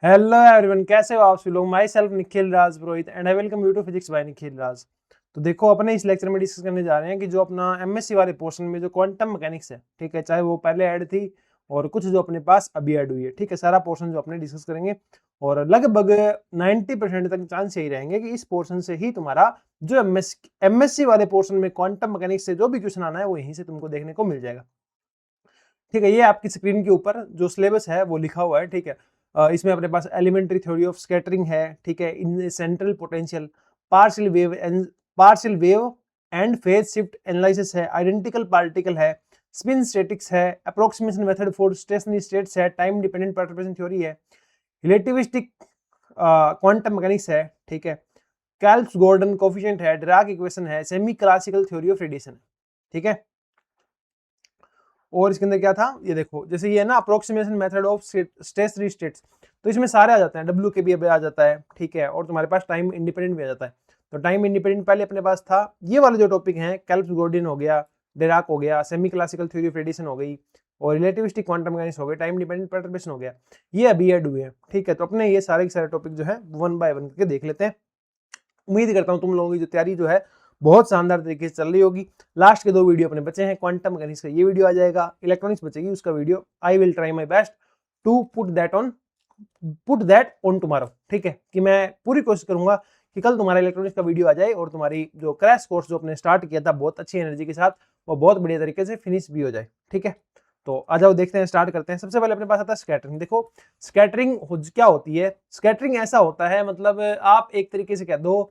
Hello everyone, कैसे हो आप सभी लोग। Myself Nikhil Raj Purohit and I welcome you to physics by Nikhil Raj. तो देखो, अपने इस लेक्चर में डिस्कस करने जा रहे हैं कि जो अपना एमएससी वाले पोर्शन में जो क्वांटम मैकेनिक्स है, ठीक है, चाहे वो पहले ऐड थी और कुछ जो अपने पास अभी ऐड हुई है, ठीक है, सारा पोर्शन जो अपने डिस्कस करेंगे और लगभग 90% तक चांस यही रहेंगे कि इस पोर्शन से ही तुम्हारा जो एमएससी वाले पोर्शन में क्वांटम मैकेनिक्स से जो भी क्वेश्चन आना है वो यहीं से तुमको देखने को मिल जाएगा। ठीक है, ये आपकी स्क्रीन के ऊपर जो सिलेबस है वो लिखा हुआ है। ठीक है, इसमें अपने पास एलिमेंट्री थ्योरी ऑफ स्कैटरिंग है, ठीक है, in central potential, partial wave and phase shift analysis है, आइडेंटिकल पार्टिकल है, स्पिन स्टैटिक्स है, approximation method for stationery states है, टाइम डिपेंडेंट परटर्बेशन थ्योरी है, रिलेटिविस्टिक क्वांटम मैकेनिक्स है, ठीक है, कैल्प्स गॉर्डन कोफिशिएंट है, डिराक इक्वेशन है, semi classical theory of radiation है। ठीक है, और इसके अंदर क्या था, ये देखो, जैसे ये है ना approximation method of stationery states, तो इसमें सारे आ जाते हैं, डब्ल्यू के भी आ जाता है, ठीक है, और तुम्हारे पास टाइम इंडिपेंडेंट भी आ जाता है। तो टाइम इंडिपेंडेंट पहले अपने पास था, ये वाले जो टॉपिक हैं, कैल्प्स गॉर्डन हो गया, डिराक हो गया, semi classical theory of radiation हो गई और रिलेटिविस्टिक क्वांटम मैकेनिक्स हो गया, टाइम डिपेंडेंट परटर्बेशन हो गया, ये अभी ऐड हुए हैं। ठीक है, तो अपने ये सारे के सारे टॉपिक जो है वन बाय वन करके देख लेते हैं। उम्मीद करता हूँ तुम लोगों की जो तैयारी जो है बहुत शानदार तरीके से चल रही होगी। लास्ट के 2 वीडियो अपने बचे हैं, क्वांटम मैकेनिक्स का ये वीडियो आ जाएगा, इलेक्ट्रॉनिक्स बचेगी, उसका video I will try my best to put that on tomorrow. ठीक है, कि मैं पूरी कोशिश करूंगा कि कल तुम्हारा इलेक्ट्रॉनिक्स का वीडियो आ जाए और तुम्हारी जो क्रैश कोर्स जो अपने स्टार्ट किया था बहुत अच्छी एनर्जी के साथ, वो बहुत बढ़िया तरीके से फिनिश भी हो जाए। ठीक है, तो आ जाओ देखते हैं, स्टार्ट करते हैं। सबसे पहले अपने पास आता है स्कैटरिंग। देखो, स्कैटरिंग क्या होती है। स्कैटरिंग ऐसा होता है, मतलब आप एक तरीके से कह दो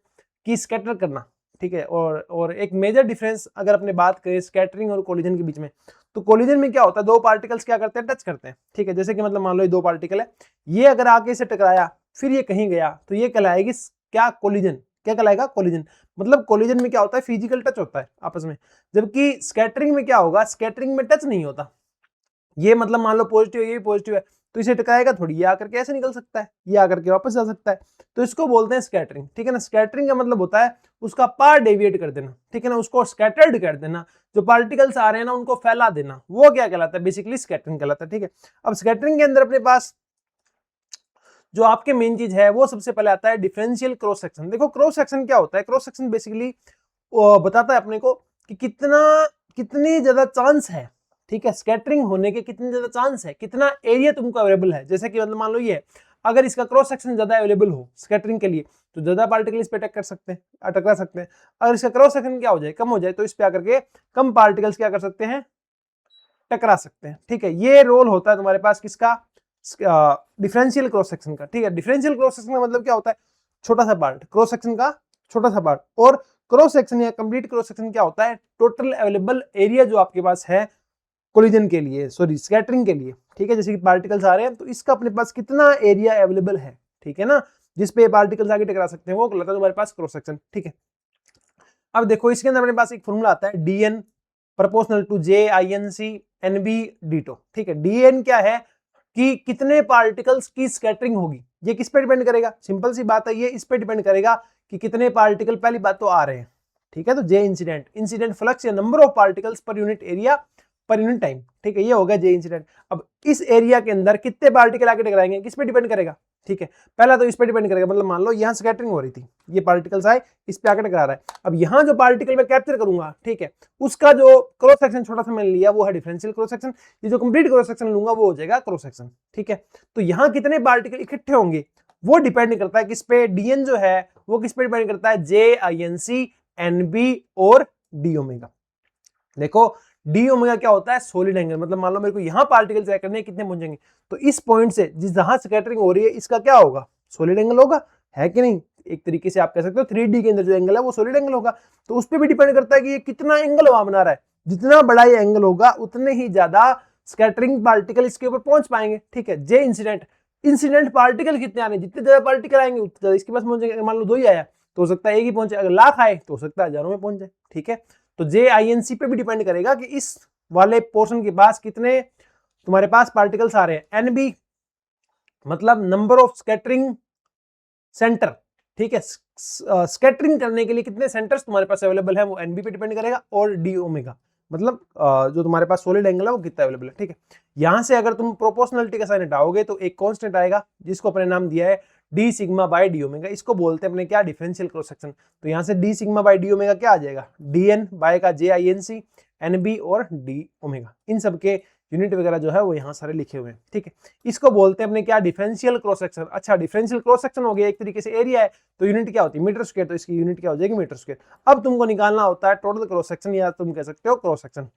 कि स्कैटर करना। ठीक है, और एक मेजर डिफरेंस अगर अपने बात करें स्कैटरिंग और कोलिजन के बीच में, तो कोलिजन में क्या होता है, 2 पार्टिकल्स क्या करते हैं, टच करते हैं। ठीक है, जैसे कि मतलब मान लो ये 2 पार्टिकल है, ये अगर आगे से टकराया फिर ये कहीं गया तो ये कहलाएगी क्या, कोलिजन। क्या कहलाएगा, कोलिजन। मतलब कोलिजन में क्या होता है, फिजिकल टच होता है आपस में, जबकि स्कैटरिंग में क्या होगा, स्कैटरिंग में टच नहीं होता। ये मतलब मान लो पॉजिटिव है, ये भी पॉजिटिव है, तो इसे टकराएगा थोड़ी, ये आकर के ऐसे निकल सकता है, ये आकर के वापस जा सकता है, तो इसको बोलते हैं स्कैटरिंग। ठीक है ना, स्कैटरिंग का मतलब होता है उसका पार डेविएट कर देना। ठीक है ना, उसको स्कैटर्ड कर देना, जो पार्टिकल्स आ रहे हैं ना उनको फैला देना, वो क्या कहलाता है, बेसिकली स्कैटरिंग कहलाता है। ठीक है, अब स्कैटरिंग के अंदर अपने पास जो आपके मेन चीज है वो सबसे पहले आता है डिफरेंशियल क्रॉस सेक्शन। देखो, क्रॉस सेक्शन क्या होता है, क्रॉस सेक्शन बेसिकली बताता है अपने को कि कितनी ज्यादा चांस है, ठीक है, स्कैटरिंग होने के कितने ज्यादा चांस है, कितना एरिया तुमको अवेलेबल है। जैसे कि मतलब मान लो ये, अगर इसका क्रॉस सेक्शन ज्यादा अवेलेबल हो स्कैटरिंग के लिए, तो ज्यादा पार्टिकल इस पे टकरा सकते हैं। अगर इसका क्रॉस सेक्शन क्या हो जाए, कम हो जाए, तो इस पे आकर के कम पार्टिकल्स क्या कर सकते हैं, टकरा सकते हैं। ठीक है, ये रोल होता है तुम्हारे पास किसका, डिफरेंशियल क्रॉस सेक्शन का। ठीक है, डिफरेंशियल क्रॉस सेक्शन का मतलब क्या होता है, छोटा सा पार्ट, क्रॉस सेक्शन का छोटा सा पार्ट। और क्रॉस सेक्शन या कंप्लीट क्रॉस सेक्शन क्या होता है, टोटल अवेलेबल एरिया जो आपके पास है कोलिजन के लिए, सॉरी स्कैटरिंग के लिए। ठीक है, जैसे कि पार्टिकल्स आ रहे हैं तो इसका अपने पास कितना एरिया अवेलेबल है, ठीक है ना, जिसपे पार्टिकल्स आगे टकरा सकते हैं, वो कहलाता है तुम्हारे पास क्रॉस सेक्शन। ठीक है, अब देखो इसके अंदर अपने पास एक फॉर्मूला आता है, dN proportional to J I N C N B ditto. ठीक है, डीएन क्या है कि कितने पार्टिकल्स की स्कैटरिंग होगी, ये किस पे डिपेंड करेगा, सिंपल सी बात है, ये इस पे डिपेंड करेगा कि कितने पार्टिकल पहली बात तो आ रहे हैं। ठीक है, तो जे इंसिडेंट फ्लक्स या number of particles per unit area per unit time. ठीक है, ये होगा जे इंसिडेंट। अब इस एरिया के अंदर कितने पार्टिकल आके टकराएंगे, किस पे डिपेंड करेगा। ठीक है, पहला तो इस पे डिपेंड करेगा, मतलब मान लो यहां स्कैटरिंग हो रही थी, ये पार्टिकल्स आए, इस पे आके टकरा रहा है। अब यहां जो पार्टिकल मैं कैप्चर करूंगा, ठीक है, उसका जो क्रॉस सेक्शन छोटा सा मैंने लिया वो है डिफरेंशियल क्रॉस सेक्शन, ये जो कंप्लीट क्रॉस सेक्शन लूंगा वो हो जाएगा क्रॉस सेक्शन। ठीक है, तो यहां कितने पार्टिकल इकट्ठे होंगे वो डिपेंड करता है किस पे, डीएन जो है वो किस पे डिपेंड करता है, J I N C N B और डी ओमेगा। देखो, डी ओमेगा क्या होता है, सॉलिड एंगल, मतलब मान लो मेरे को यहां पार्टिकल चेक करने कितने पहुंचेंगे, तो इस पॉइंट से जिस जहां स्कैटरिंग हो रही है इसका क्या होगा, सॉलिड एंगल होगा, है कि नहीं। एक तरीके से आप कह सकते हो 3D के अंदर जो एंगल है वो सॉलिड एंगल होगा। तो उस पर भी डिपेंड करता है कि ये कितना एंगल वहां बना रहा है, जितना बड़ा ये एंगल होगा उतने ही ज्यादा स्कैटरिंग पार्टिकल इसके ऊपर पहुंच पाएंगे। ठीक है, जे इंसिडेंट पार्टिकल कितने आने, जितने ज्यादा पार्टिकल आएंगे उतने ज्यादा इसके पास पहुंचेंगे। मान लो 2 ही आया तो हो सकता है 1 ही पहुंचे, अगर लाख आए तो हो सकता है हजारों में पहुंच जाए। ठीक है, तो जे आई एन सी पे भी डिपेंड करेगा कि इस वाले पोर्शन के पास कितने तुम्हारे पास पार्टिकल्स आ रहे हैं। एनबी मतलब नंबर ऑफ स्कैटरिंग सेंटर। ठीक है, स्कैटरिंग करने के लिए कितने सेंटर्स तुम्हारे पास अवेलेबल है वो एनबी पे डिपेंड करेगा। और डी ओमेगा मतलब जो तुम्हारे पास सॉलिड एंगल है वो कितना अवेलेबल है, ठीक है। यहाँ से अगर तुम प्रोपोर्शनलिटी का साइन हटाओगे तो एक कांस्टेंट आएगा जिसको अपने नाम दिया है D sigma by D omega, इसको बोलते हैं अपने क्या, डिफरेंशियल क्रॉस सेक्शन। तो यहाँ से D sigma by D omega क्या आ जाएगा, डी एन बाय का J I N C N B और डी ओमेगा, इन सब के यूनिट वगैरह जो है वो यहाँ सारे लिखे हुए हैं, ठीक है। इसको बोलते हैं अपने क्या, डिफरेंशियल क्रॉस सेक्शन। अच्छा, डिफरेंशियल क्रॉस सेक्शन हो गया, एक तरीके से एरिया है, तो यूनिट क्या होती है, मीटर स्क्वायर, तो इसकी यूनिट क्या हो जाएगी, मीटर स्क्वायर। अब तुमको निकालना होता है टोटल क्रॉस सेक्शन, या तुम कह सकते हो क्रॉस सेक्शन,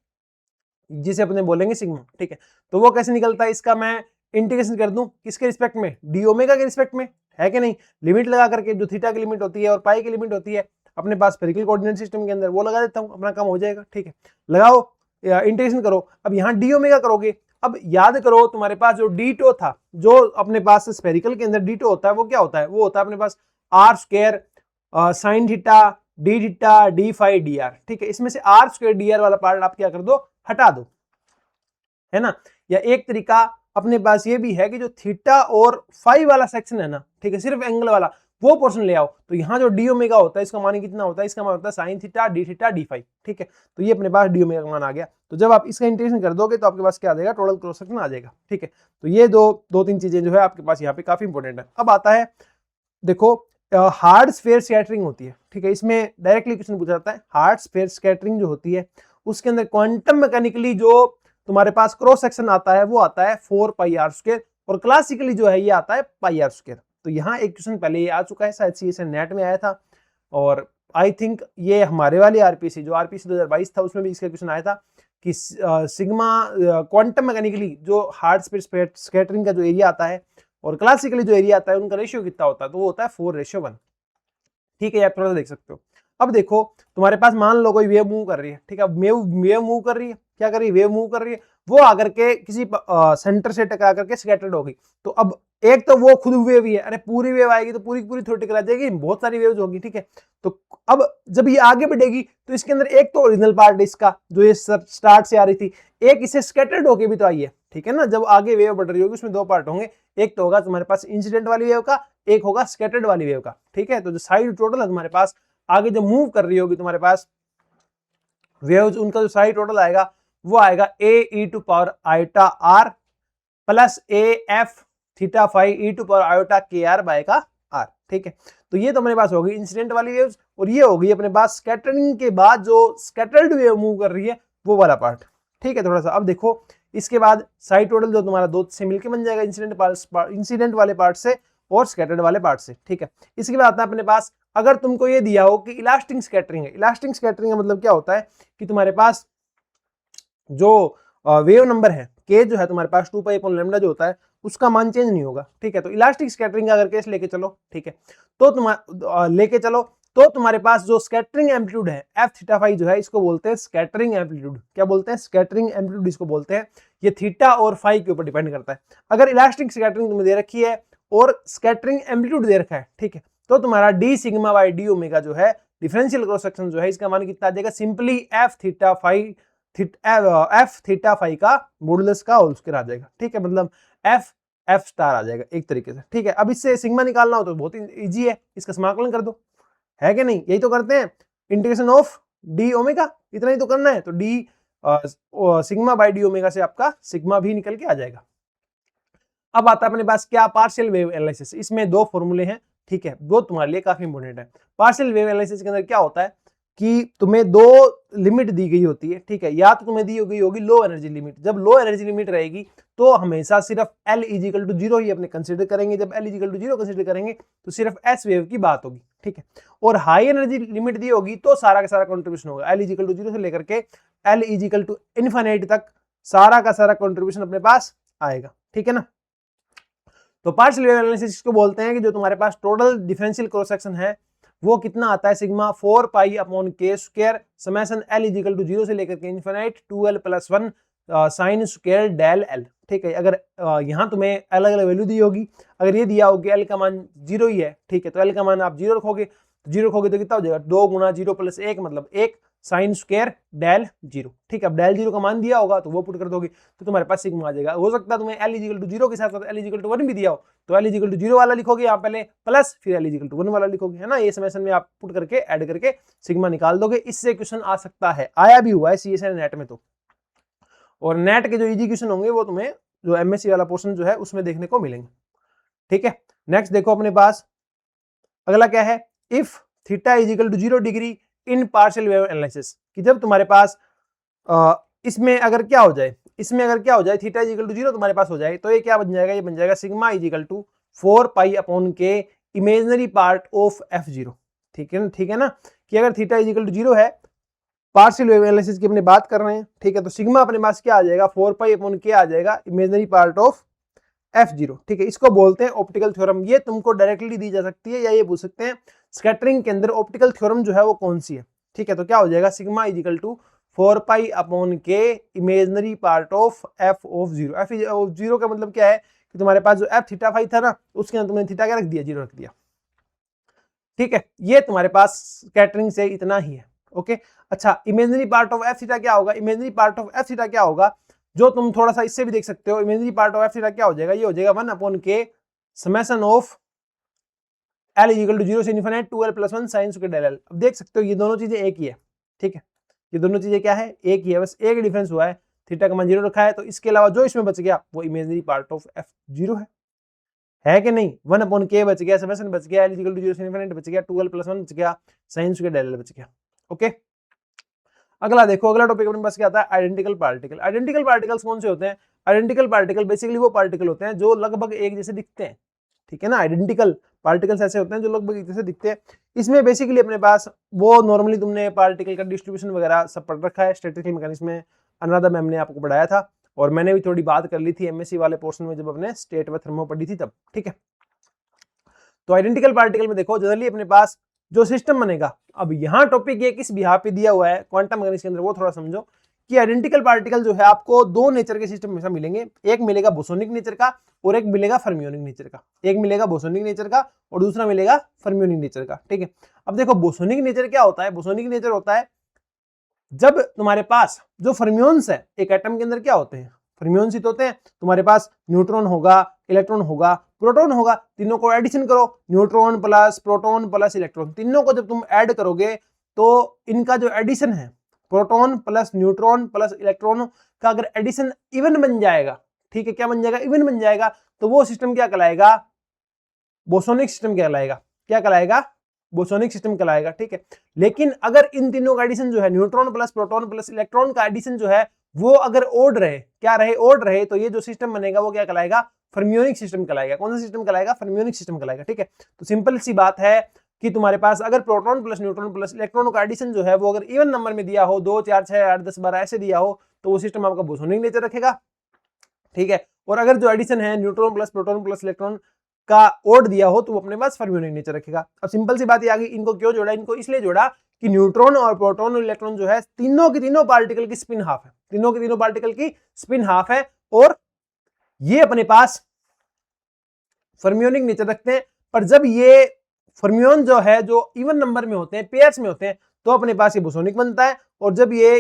जिसे अपने बोलेंगे सिग्मा, ठीक है। तो वो कैसे निकलता है, इसका मैं इंटीग्रेशन कर दूं किसके रिस्पेक्ट में, डी ओमेगा के रिस्पेक्ट में, है कि नहीं। लिमिट लगा करके, जो थीटा की लिमिट होती है और पाई की लिमिट होती है अपने पास स्फेरिकल कोऑर्डिनेट सिस्टम के अंदर, वो लगा देता हूं, अपना काम हो जाएगा, ठीक है। लगाओ, इंटीग्रेशन करो। अब यहाँ डी ओमेगा करोगे, अब याद करो तुम्हारे पास जो डी टो था, जो अपने पास स्फेरिकल के अंदर डी टो होता है, वो क्या होता है, वो होता है अपने पास R square sine theta D theta D phi D R, ठीक है। इसमें से आर स्क्वायर डी आर वाला पार्ट आप क्या कर दो, हटा दो, है ना। या एक तरीका अपने पास ये भी है कि जो थीटा और फाई वाला सेक्शन है ना, ठीक है, सिर्फ एंगल वाला वो पोर्शन ले आओ, तो यहाँ जो डी ओमेगा होता है इसका मान कितना होता है, इसका मान होता है साइन थीटा डी फाई, ठीक है। तो ये अपने पास डी ओमेगा का मान आ गया। तो जब आप इसका इंटीग्रेशन कर दोगे तो आपके पास क्या आ जाएगा, टोटल क्रॉस सेक्शन आ जाएगा, ठीक है। तो ये दो तीन चीजें जो है आपके पास यहाँ पे काफी इंपॉर्टेंट है। अब आता है, देखो हार्ड स्फीयर स्कैटरिंग होती है, ठीक है। इसमें डायरेक्टली क्वेश्चन पूछा जाता है, हार्ड स्फीयर स्कैटरिंग जो होती है उसके अंदर क्वांटम मैकेनिकली जो तुम्हारे पास क्रॉस सेक्शन आता है वो आता है 4 पाई आर स्क्वायर, और क्लासिकली जो है ये आता है पाई आर स्क्वायर। तो यहाँ एक क्वेश्चन पहले ये आ चुका है, शायद सी नेट में आया था, और आई थिंक ये हमारे वाली आरपीसी जो आरपीसी 2022 था उसमें भी इसका क्वेश्चन आया था कि सिग्मा क्वांटम मैकेनिकली जो हार्ड स्फीयर स्कैटरिंग का जो एरिया आता है और क्लासिकली जो एरिया आता है उनका रेशियो कितना होता है, तो वो होता है 4:1, ठीक है। आप थोड़ा सा देख सकते हो। अब देखो तुम्हारे पास मान लो कोई वेव मूव कर रही है, ठीक है, वेव मूव कर रही है, क्या कर रही है, वेव मूव कर रही है, वो आकर के किसी सेंटर से टकरा करके स्कैटर्ड हो गई। तो अब एक तो वो खुद वेव ही है, अरे पूरी वेव आएगी तो पूरी पूरी थोड़ी टकरा जाएगी, बहुत सारी वेव्स होगी, ठीक है। तो अब जब ये आगे बढ़ेगी तो इसके अंदर एक तो ओरिजिनल पार्ट इसका जो ये स्टार्ट से आ रही थी, एक इसे स्कैटर्ड होके भी तो आई है, ठीक है ना। जब आगे वेव बढ़ रही होगी उसमें दो पार्ट होंगे, एक तो होगा तुम्हारे पास इंसिडेंट वाली वेव का, एक होगा स्कैटर्ड वाली वेव का, ठीक है। तो जो साइड टोटल है तुम्हारे पास आगे जो मूव कर रही होगी तुम्हारे पास वेव्स, उनका जो साइड टोटल आएगा वो आएगा A E to power iota R plus A F theta phi E to power iota K R by का आर, ठीक है। तो ये तो अपने पास होगी इंसिडेंट वाली वेव्स, और ये होगी अपने पास स्कैटरिंग के बाद जो स्कैटर्ड वेव मूव कर रही है वो वाला पार्ट, ठीक है। थोड़ा सा अब देखो, इसके बाद साइड टोटल जो तुम्हारा दो से मिलकर बन जाएगा, इंसिडेंट वाले पार्ट से और स्कैटर्ड वाले पार्ट से, ठीक है। इसके बाद आता है अपने पास, अगर तुमको ये दिया हो कि इलास्टिक स्कैटरिंग है, इलास्टिक स्कैटरिंग का मतलब क्या होता है कि तुम्हारे पास जो वेव नंबर है के जो है तुम्हारे पास 2 पाई अपॉन लैम्डा जो होता है उसका मान चेंज नहीं होगा, ठीक है। तो इलास्टिक स्कैटरिंग अगर केस लेके चलो, ठीक है, तो तुम्हारे पास जो स्कैटरिंग एम्पलीट्यूड है एफ थीटा फाई जो है इसको बोलते हैं स्कैटरिंग एम्पलीट्यूड। क्या बोलते हैं, स्कैटरिंग एम्पलीट्यूड इसको बोलते हैं। ये थीटा और फाई के ऊपर डिपेंड करता है। अगर इलास्टिक स्कैटरिंग तुम्हें दे रखी है और स्कैटरिंग एम्पलीट्यूड दे रखा है, ठीक है, तो तुम्हारा D sigma by D omega जो है डिफरेंशियल क्रॉस सेक्शन जो है इसका मान कितना आ जाएगा, सिंपली एफ थीटा फाई का मॉडुलस का होल स्क्वायर आ जाएगा, ठीक है। मतलब एफ स्टार आ जाएगा एक तरीके से, ठीक है। अब इससे सिग्मा निकालना हो तो बहुत ही इजी है, इसका समाकलन कर दो, है कि नहीं, यही तो करते हैं, इंटीग्रेशन ऑफ डी ओमेगा, इतना ही तो करना है। तो D sigma by D omega से आपका सिग्मा भी निकल के आ जाएगा। अब आता है अपने पास क्या, पार्शियल वेव एनालिसिस। इसमें दो फॉर्मूले हैं, ठीक है, वो तुम्हारे लिए काफी इंपॉर्टेंट है। पार्शियल वेव एनालिसिस के अंदर क्या होता है कि तुम्हें दो लिमिट दी गई होती है, ठीक है। या तो तुम्हें दी गई होगी लो एनर्जी लिमिट, जब लो एनर्जी लिमिट रहेगी तो हमेशा सिर्फ L इजिकल टू 0 ही अपने कंसीडर करेंगे। जब L इजिकल टू 0 कंसीडर करेंगे तो सिर्फ S वेव की बात होगी, ठीक है। और हाई एनर्जी लिमिट दी होगी तो सारा का सारा कंट्रीब्यूशन होगा, L इजिकल टू 0 से लेकर के L इजिकल टू इनफिनिटी तक सारा का सारा कंट्रीब्यूशन अपने पास आएगा, ठीक है ना। तो पार्शियल वेव एनालिसिस को बोलते हैं कि जो तुम्हारे पास टोटल डिफरेंशियल क्रॉस सेक्शन है वो कितना आता है, sigma 4 pi upon k square summation L is equal to 0 से लेकर के infinite 2L + 1 sine square del L, ठीक है। अगर यहाँ तुम्हें अलग अलग वैल्यू दी होगी, अगर ये दिया हो कि L का मान 0 ही है, ठीक है, तो L का मान आप 0 रखोगे, तो 0 रखोगे तो कितना हो जाएगा, 2 × 0 + 1 मतलब 1, साइन स्क्वायर डेल जीरो। ठीक है, अब डेल जीरो का मान दिया होगा तो वो पुट कर दोगे तो तुम्हारे पास सिग्मा आ जाएगा। हो सकता है तुम्हें एल इजिकल टू जीरो के साथ साथ एल इजिकल टू 1 भी दिया हो, तो एल इजिकल टू जीरो वाला लिखोगे यहाँ पहले प्लस फिर एल इजिकल टू 1 वाला लिखोगे, है ना। ये समेशन में आप पुट करके ऐड करके सिग्मा निकाल दोगे। इससे क्वेश्चन आ सकता है, आया भी हुआ है सीएसएन नेट में तो। और नेट के जो इजी क्वेश्चन होंगे वो तुम्हें जो एमएससी वाला पोर्शन जो है उसमें देखने को मिलेंगे। ठीक है, नेक्स्ट देखो अपने पास अगला क्या है, if theta is equal to 0 degree in partial wave analysis, कि जब तुम्हारे पास इसमें अगर क्या हो जाए, थीटा इज इक्वल टू 0 तुम्हारे पास हो जाए तो ये क्या बन जाएगा, ये बन जाएगा sigma is equal to 4 pi upon के इमेजिनरी पार्ट ऑफ f0। ठीक है ना, कि अगर थीटा इज इक्वल टू 0 है, पार्शियल वेव एनालिसिस की अपने बात कर रहे हैं, ठीक है, तो सिग्मा अपने पास क्या आ जाएगा 4 पाई अपॉन के आ जाएगा इमेजिनरी पार्ट ऑफ f0। ठीक है, इसको बोलते हैं ऑप्टिकल थ्योरम। ये तुमको डायरेक्टली दी जा सकती है या ये पूछ सकते हैं स्कैटरिंग के अंदर ऑप्टिकल थ्योरम जो है वो कौन सी है। ठीक है, तो क्या हो जाएगा sigma is equal to 4 pi upon के imaginary part of f of 0। f of 0 का मतलब क्या है कि तुम्हारे पास जो f थीटा फाई था ना उसके अंदर तुमने थीटा क्या रख दिया, 0 रख दिया। ठीक है, ये तुम्हारे पास स्कैटरिंग से इतना ही है। ओके, अच्छा imaginary part of f theta क्या होगा, imaginary part of f theta क्या होगा, जो तुम थोड़ा सा इससे भी देख सकते हो, imaginary part of f theta क्या हो जाएगा, ये हो जाएगा 1 upon k summation of l is equal to 0 से infinite 2l plus 1 sine square del l। अब देख सकते हो ये दोनों चीजें एक ही है। ठीक है, ये दोनों चीजें क्या है, एक ही है, बस एक डिफरेंस हुआ है, थीटा का मान 0 रखा है, तो इसके अलावा जो इसमें बच गया वो इमेजिनरी पार्ट ऑफ f0 है कि नहीं। 1 अपॉन के बच गया, समेशन बच गया, l इज इक्वल टू 0 से इनफिनिट बच गया, 2l प्लस 1 बच गया, साइन स्क्वायर डेल l बच गया। ओके, अगला देखो, अगला टॉपिक अपने पास क्या आता है, आइडेंटिकल पार्टिकल। आइडेंटिकल पार्टिकल्स कौन से होते हैं, आइडेंटिकल पार्टिकल बेसिकली वो पार्टिकल होते हैं जो लगभग एक जैसे दिखते हैं। ठीक है ना, आइडेंटिकल पार्टिकल्स ऐसे होते हैं जो लगभग एक जैसे दिखते हैं। इसमें बेसिकली अपने पास वो नॉर्मली तुमने पार्टिकल का डिस्ट्रीब्यूशन वगैरह सब पढ़ रखा है, स्टैटिस्टिकल मैकेनिक्स में अनुराधा मैम ने आपको पढ़ाया था, और मैंने भी थोड़ी बात कर ली थी एमएससी वाले पोर्शन में जब अपने स्टेट व थर्मो पढ़ी थी तब। ठीक है, तो आइडेंटिकल पार्टिकल में देखो जनरली अपने पास जो सिस्टम बनेगा, अब यहाँ टॉपिक ये किस बिहार पे दिया हुआ है क्वांटम मैकेनिक्स के अंदर वो थोड़ा समझो, कि आइडेंटिकल पार्टिकल जो है आपको दो नेचर के सिस्टम हमेशा मिलेंगे, एक मिलेगा बोसोनिक नेचर का और एक मिलेगा फर्मियोनिक नेचर का। एक मिलेगा बोसोनिक नेचर का और दूसरा मिलेगा फर्मियोनिक नेचर का। ठीक है, अब देखो बोसोनिक नेचर क्या होता है, बोसोनिक नेचर होता है जब तुम्हारे पास जो फर्मियोन्स है एक एटम के अंदर क्या होते हैं, फर्मियोन्स ही तो होते हैं। तुम्हारे पास न्यूट्रॉन होगा, इलेक्ट्रॉन होगा, प्रोटॉन होगा, तीनों को एडिशन करो, neutron plus proton plus electron, तीनों को जब तुम ऐड करोगे तो इनका जो एडिशन है proton plus neutron plus electron का अगर एडिशन इवन बन जाएगा, ठीक है, क्या बन जाएगा, इवन बन जाएगा, तो वो सिस्टम क्या कहलाएगा, बोसोनिक सिस्टम कहलाएगा। क्या कहलाएगा, बोसोनिक सिस्टम कहलाएगा। ठीक है, लेकिन अगर इन तीनों का एडिशन जो है neutron plus proton plus electron का एडिशन जो है वो अगर ओड रहे, क्या रहे, ओड रहे, तो ये जो सिस्टम बनेगा वो क्या कहलाएगा, फर्मियोनिक सिस्टम कहलाएगा। कौन सा सिस्टम कहलाएगा, फर्मियोनिक सिस्टम कहलाएगा। ठीक है, तो सिंपल सी बात है कि तुम्हारे पास अगर proton plus neutron plus electron का एडिशन जो है वो अगर इवन नंबर में दिया हो, 2 4 6 8 10 12 ऐसे दिया हो, तो वो सिस्टम आपका बोसोनिक नेचर रखेगा। ठीक है, और अगर जो एडिशन है neutron plus proton plus electron का ओड दिया हो तो वो अपने पास फर्मियोनिक नेचर रखेगा। अब सिंपल सी बात ये आ गई, इनको क्यों जोड़ा, इनको इसलिए जोड़ा कि न्यूट्रॉन और प्रोटॉन और इलेक्ट्रॉन जो है तीनों की तीनों पार्टिकल की स्पिन हाफ है, तीनों की तीनों पार्टिकल की स्पिन हाफ है, और ये अपने पास फर्मियोनिक नेचर रखते हैं। पर जब ये फर्मियोन जो है जो इवन नंबर में होते हैं, पेयर्स में होते हैं, तो अपने पास ये बोसोनिक बनता है, और जब ये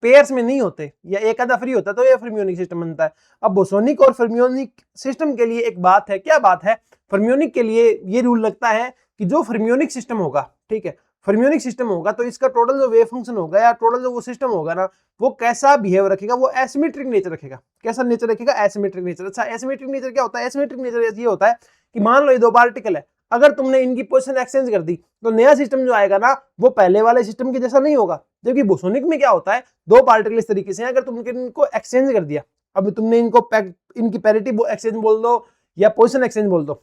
पेयर्स में नहीं होते या एक आधा फ्री होता है तो ये फर्मियोनिक सिस्टम बनता है। अब बोसोनिक और फर्मियोनिक सिस्टम के लिए एक बात है, क्या बात है, फर्मियोनिक के लिए ये रूल लगता है कि जो फर्मियोनिक सिस्टम होगा, ठीक है, फर्मियोनिक सिस्टम होगा तो इसका टोटल जो वेव फंक्शन होगा या टोटल जो वो सिस्टम होगा ना, वो कैसा बिहेव रखेगा, वो एसिमेट्रिक नेचर रखेगा। कैसा नेचर रखेगा, एसिमेट्रिक नेचर। अच्छा, एसिमेट्रिक नेचर क्या होता है, एसिमेट्रिक नेचर ये होता है कि मान लो ये दो पार्टिकल है, अगर तुमने इनकी पोजीशन एक्सचेंज कर दी तो नया सिस्टम जो आएगा ना वो पहले वाले सिस्टम के जैसा नहीं होगा। जबकि बोसोनिक में क्या होता है, दो पार्टिकल इस तरीके से, अगर तुमने इनको एक्सचेंज कर दिया, अब तुमने इनको इनकी पैरिटी एक्सचेंज बोल दो या पोजीशन एक्सचेंज बोल दो,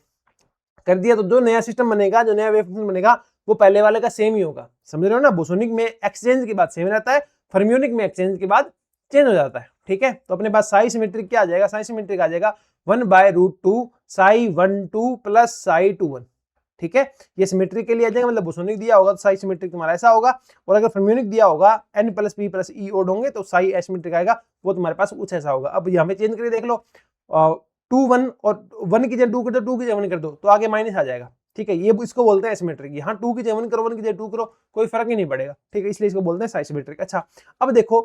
कर दिया, तो जो नया सिस्टम बनेगा, जो नया वेव फंक्शन बनेगा वो पहले वाले का सेम ही होगा। समझ रहे हो ना, बोसोनिक में एक्सचेंज के बाद सेम रहता है, फर्मियोनिक में एक्सचेंज के बाद चेंज हो जाता है। ठीक है, तो अपने पास साई सिमेट्रिक क्या आ जाएगा, साई सिमेट्रिक आ जाएगा 1/√2 साई 1 2 प्लस साई 2 1। ठीक है, ये सिमेट्रिक के लिए आ जाएगा, मतलब बोसोनिक दिया होगा तो साई सिमेट्रिक तुम्हारा ऐसा होगा, और अगर फर्मियोनिक दिया होगा n plus p plus e odd होंगे तो साई एसिमेट्रिक आएगा, वो तुम्हारे पास कुछ ऐसा होगा। अब यहाँ पे चेंज करके देख लो, 2 1 और 1 की जगह 2 कर दो, 2 की जगह 1 कर दो, तो आगे माइनस आ जाएगा। ठीक है, ये इसको बोलते हैं एसिमेट्रिक। यहाँ 2 की जगह 1 करो, 1 की जगह 2 करो, कोई फर्क ही नहीं पड़ेगा, ठीक है, इसलिए इसको बोलते हैं साइसिमेट्रिक। अच्छा, अब देखो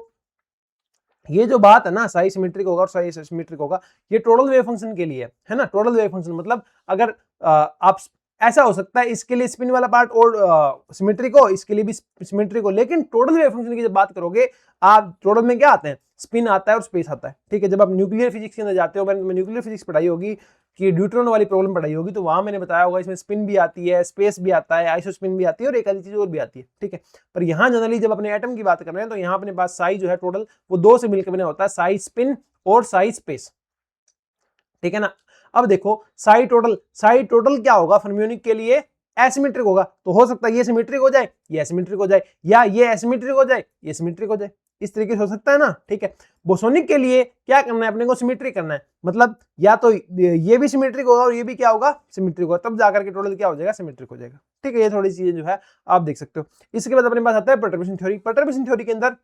ये जो बात है ना, साई सिमेट्रिक होगा और साई सिमेट्रिक होगा, ये टोटल वेव फंक्शन के लिए है ना। टोटल वेव फंक्शन मतलब अगर आप ऐसा हो सकता है इसके लिए स्पिन वाला पार्ट और सिमेट्रिक हो, इसके लिए भी सिमेट्रिक हो, लेकिन टोटल वेव फंक्शन की जब बात करोगे आप, टोटल में क्या आते हैं, स्पिन आता है और स्पेस आता है, ठीक है। जब आप न्यूक्लियर फिजिक्स के अंदर जाते हो, मैंने न्यूक्लियर फिजिक्स पढ़ाई होगी कि ड्यूट्रॉन वाली प्रॉब्लम पढ़ाई होगी, तो वहां मैंने बताया होगा इसमें स्पिन भी आती है, स्पेस भी आता है, आइसो स्पिन भी आती है और एक आधी चीज और भी आती है, ठीक है। पर यहाँ जनरली जब अपने एटम की बात कर रहे हैं तो यहाँ अपने पास साई जो है टोटल वो दो से मिलकर बना होता है, साई स्पिन और साई स्पेस, ठीक है ना। अब देखो साई टोटल क्या होगा फर्मियोनिक के लिए, एसिमेट्रिक होगा। तो हो सकता है ये सिमेट्रिक हो जाए, ये एसिमेट्रिक हो जाए, या ये एसिमेट्रिक हो जाए, ये सिमेट्रिक हो जाए, इस तरीके से हो सकता है ना, ठीक है। बोसोनिक के लिए क्या करना है, अपने को सिमेट्रिक करना है, मतलब या तो ये भी सिमेट्रिक होगा और ये भी क्या होगा, सिमेट्रिक होगा, तब जाकर के टोटल क्या हो जाएगा, सिमेट्रिक हो जाएगा, ठीक है। ये थोड़ी चीजें जो है आप देख सकते हो। इसके बाद अपने पास आता है परटर्बेशन थ्योरी। परटर्बेशन थ्योरी के अंदर,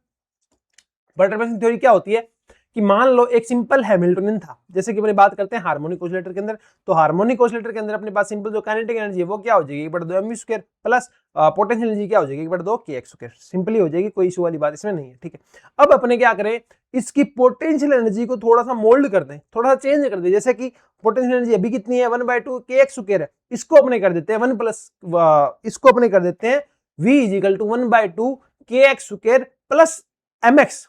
परटर्बेशन थ्योरी क्या होती है कि मान लो एक सिंपल हैमिल्टनियन था, जैसे कि अपने बात करते हैं हार्मोनिक ऑसिलेटर के अंदर, तो हार्मोनिक ऑसिलेटर के अंदर अपने पास सिंपल जो काइनेटिक एनर्जी है वो क्या हो जाएगी, 1/2mv² प्लस पोटेंशियल एनर्जी क्या हो जाएगी, 1/2kx²। सिंपली हो जाएगी, कोई इशू वाली बात इसमें नहीं है, ठीक है। अब अपने क्या करें, इसकी पोटेंशियल एनर्जी को थोड़ा सा मोल्ड कर दें, थोड़ा सा चेंज कर दें। जैसे कि पोटेंशियल एनर्जी अभी कितनी है, 1/2kx² है, इसको अपने कर देते हैं 1 प्लस, इसको अपने कर देते हैं v = 1/2kx² प्लस mx,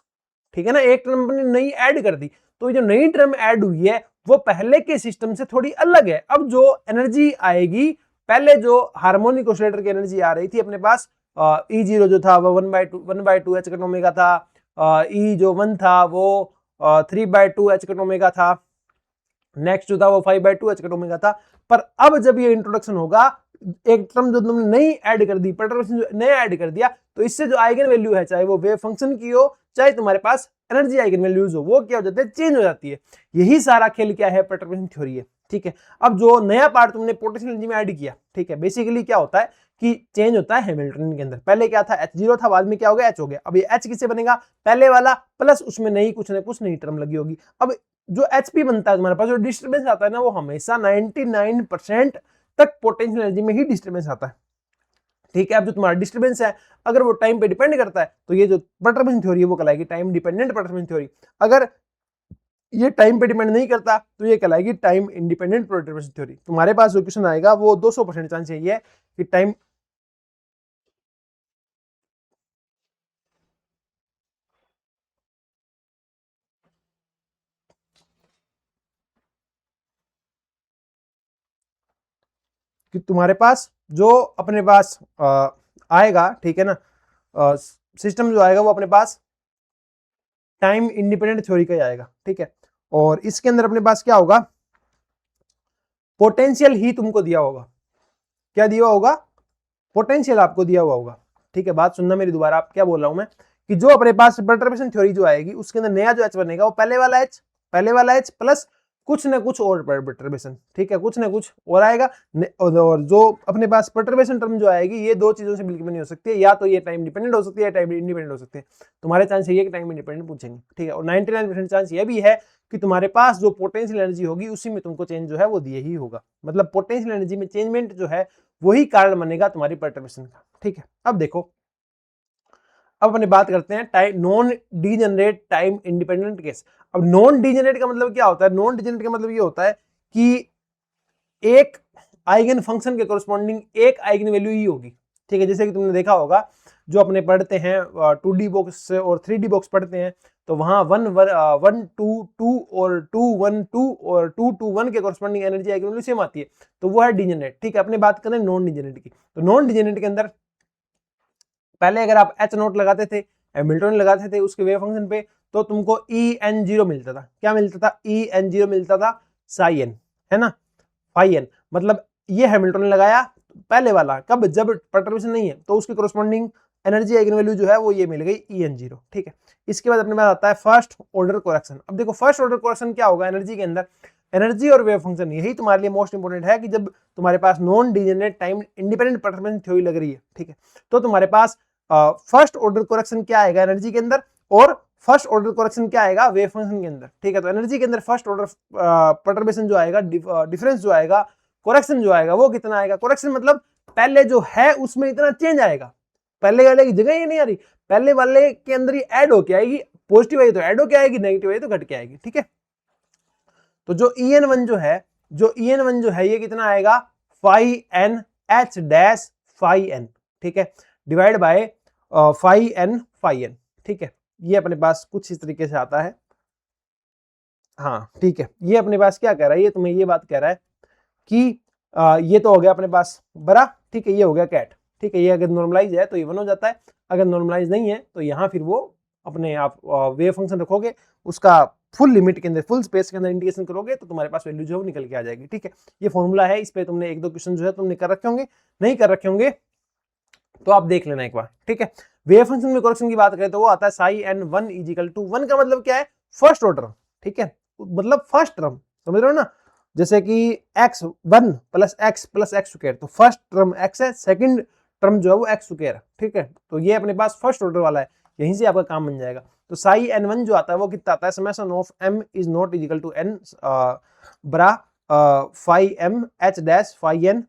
ठीक है ना। एक टर्म अपने नई ऐड कर दी, तो ये जो नई टर्म ऐड हुई है वो पहले के सिस्टम से थोड़ी अलग है। अब जो एनर्जी आएगी, पहले जो हार्मोनिक ऑसिलेटर की एनर्जी आ रही थी अपने पास, E0 जो था वो 1/2 था, E जो 1 था वो 3/2 था, नेक्स्ट जो था वो 5/2 था। पर अब जब ये इंट्रोडक्शन होगा, एक टर्म जो तुमने नई ऐड कर दी, परटर्बेशन जो नया ऐड कर दिया, तो इससे जो आइगन वैल्यू है, चाहे वो वेव फंक्शन की हो, चाहे तुम्हारे पास एनर्जी आइगन वैल्यूज हो, वो क्या हो जाते हैं, चेंज हो जाती है। यही सारा खेल क्या है, परटर्बेशन थ्योरी है, ठीक है। अब जो नया पार्ट तुमने पोटेंशियल एनर्जी में ऐड किया, ठीक है, बेसिकली क्या होता है कि चेंज होता है हैमिल्टनियन के अंदर। पहले क्या था, H0 था, बाद में क्या हो गया, H हो गया। अब ये H किससे बनेगा, पहले वाला प्लस उसमें नई कुछ ना कुछ नई टर्म लगी होगी। अब जो HP बनता है तुम्हारे पास, जो डिस्टर्बेंस आता है ना, वो हमेशा 99% तक पोटेंशियल एनर्जी में ही डिस्टर्बेंस आता है, ठीक है। अब जो तुम्हारा डिस्टर्बेंस है, अगर वो टाइम पे डिपेंड करता है, तो ये जो परटर्बेशन थ्योरी है वो कहलाएगी टाइम डिपेंडेंट परटर्बेशन थ्योरी। अगर ये टाइम पे डिपेंड नहीं करता तो ये कहलाएगी टाइम इंडिपेंडेंट परटर्बेशन थ्योरी। तुम्हारे पास जो क्वेश्चन आएगा वो 200% चांस यही है कि टाइम, कि तुम्हारे पास जो अपने पास आएगा, ठीक है ना, सिस्टम जो आएगा वो अपने पास टाइम इंडिपेंडेंट थ्योरी का ही आएगा, ठीक है। और इसके अंदर अपने पास क्या होगा, पोटेंशियल ही तुमको दिया होगा, क्या दिया होगा, पोटेंशियल आपको दिया हुआ होगा, ठीक है। बात सुनना मेरी दोबारा, आप क्या बोल रहा हूं मैं, कि जो अपने पास परटर्बेशन थ्योरी जो आएगी उसके अंदर नया जो H बनेगा वो पहले वाला H प्लस कुछ ना कुछ और परटर्बेशन, ठीक है, कुछ ना कुछ और आएगा। और जो अपने पास परटर्बेशन टर्म जो आएगी, ये दो चीजों से बिल्कुल नहीं हो सकती है, या तो ये टाइम डिपेंडेंट हो सकती है या टाइम इंडिपेंडेंट हो सकती है। तुम्हारे चांस ये है कि टाइम इंडिपेंडेंट पूछेंगे, ठीक है। और 99% चांस ये भी है कि तुम्हारे पास जो पोटेंशियल एनर्जी होगी उसी में तुमको चेंज जो है वो दिए ही होगा, मतलब पोटेंशियल एनर्जी में चेंजमेंट जो है वही कारण बनेगा तुम्हारी परटर्बेशन का, ठीक है। अब देखो, अब अपने बात करते हैं time non degenerate time independent case. अब नॉन डीजेनरेट का मतलब क्या होता है, नॉन डीजेनरेट का मतलब ये होता है कि एक आइगन फंक्शन के कोरस्पॉन्डिंग एक आइगन वैल्यू ही होगी, ठीक है। जैसे कि तुमने देखा होगा जो अपने पढ़ते हैं 2D बॉक्स और 3D बॉक्स पढ़ते हैं, तो वहां 1 1 2 2 और 2 1 2 और 2 2 1 के corresponding energy eigen value same आती है, तो वो है डीजेनरेट, ठीक है। अपने बात करें नॉन डीजेनरेट की, तो नॉन डीजेनरेट के अंदर पहले अगर आप H0 लगाते थे, हैमिल्टन लगाते थे उसके वेव फंक्शन पे, तो तुमको EN0 मिलता था, क्या मिलता था, EN0 मिलता था साई n, है ना, फाई n। मतलब ये हैमिल्टन लगाया पहले वाला, कब, जब परटर्बेशन नहीं है, तो उसकी कोरस्पॉन्डिंग एनर्जी आइगन वैल्यू जो है वो ये मिल गई EN0, ठीक है। इसके बाद अपने पास आता है फर्स्ट ऑर्डर करेक्शन। अब देखो फर्स्ट ऑर्डर करेक्शन क्या होगा एनर्जी के अंदर, एनर्जी और वेव फंक्शन, यही तुम्हारे लिए मोस्ट इंपोर्टेंट है कि जब तुम्हारे पास non degenerate time independent perturbation theory लग रही है, ठीक है, तो तुम्हारे पास फर्स्ट ऑर्डर करेक्शन क्या आएगा एनर्जी के अंदर, और फर्स्ट ऑर्डर करेक्शन क्या आएगा वेव फंक्शन के अंदर, ठीक है। तो एनर्जी के अंदर फर्स्ट ऑर्डर परटर्बेशन जो आएगा, डिफरेंस जो आएगा कोरेक्शन जो आएगा वो कितना आएगा, कोरेक्शन मतलब पहले जो है उसमें इतना चेंज आएगा, पहले वाले की जगह ही नहीं आ रही, पहले वाले के अंदर ही ऐड होके आएगी, पॉजिटिव आई तो ऐड होके आएगी, नेगेटिव आई तो घट के आएगी, ठीक है। तो जो En1 जो है, ये कितना आएगा, phi n h dash phi n, ठीक है, डिवाइड बाय फाई एन, ठीक है। ये अपने पास कुछ इस तरीके से आता है, हाँ ठीक है। ये अपने पास क्या कह रहा है, ये तुम्हें ये बात कह रहा है कि ये तो हो गया अपने पास बड़ा, ठीक है, ये हो गया कैट, ठीक है। ये अगर नॉर्मलाइज है तो ये 1 हो जाता है, अगर नॉर्मलाइज नहीं है तो यहाँ फिर वो अपने आप वेव फंक्शन रखोगे, उसका फुल लिमिट के अंदर, फुल स्पेस के अंदर इंटीग्रेशन करोगे तो तुम्हारे पास वैल्यू जो है वो निकल के आ जाएगी, ठीक है। ये फॉर्मूला है, इस पे तुमने 1-2 क्वेश्चन जो है तुमने कर रखे होंगे, नहीं कर रखे होंगे तो आप देख लेना एक बार, ठीक है। वेव फंक्शन में करेक्शन की बात करें तो वो आता है साई एन 1 इजिकल टू 1 का मतलब क्या है, फर्स्ट ऑर्डर, ठीक है, मतलब फर्स्ट टर्म, समझ रहे हो ना, जैसे कि x1 plus x plus x square, तो फर्स्ट टर्म x है, सेकंड टर्म जो है वो एक्स स्क्वायर है, ठीक है। तो ये अपने पास फर्स्ट ऑर्डर वाला है, यहीं से आपका काम बन जाएगा। तो साई n1 जो आता है वो कितना आता है, summation of m is not equal to n bra phi m h dash phi n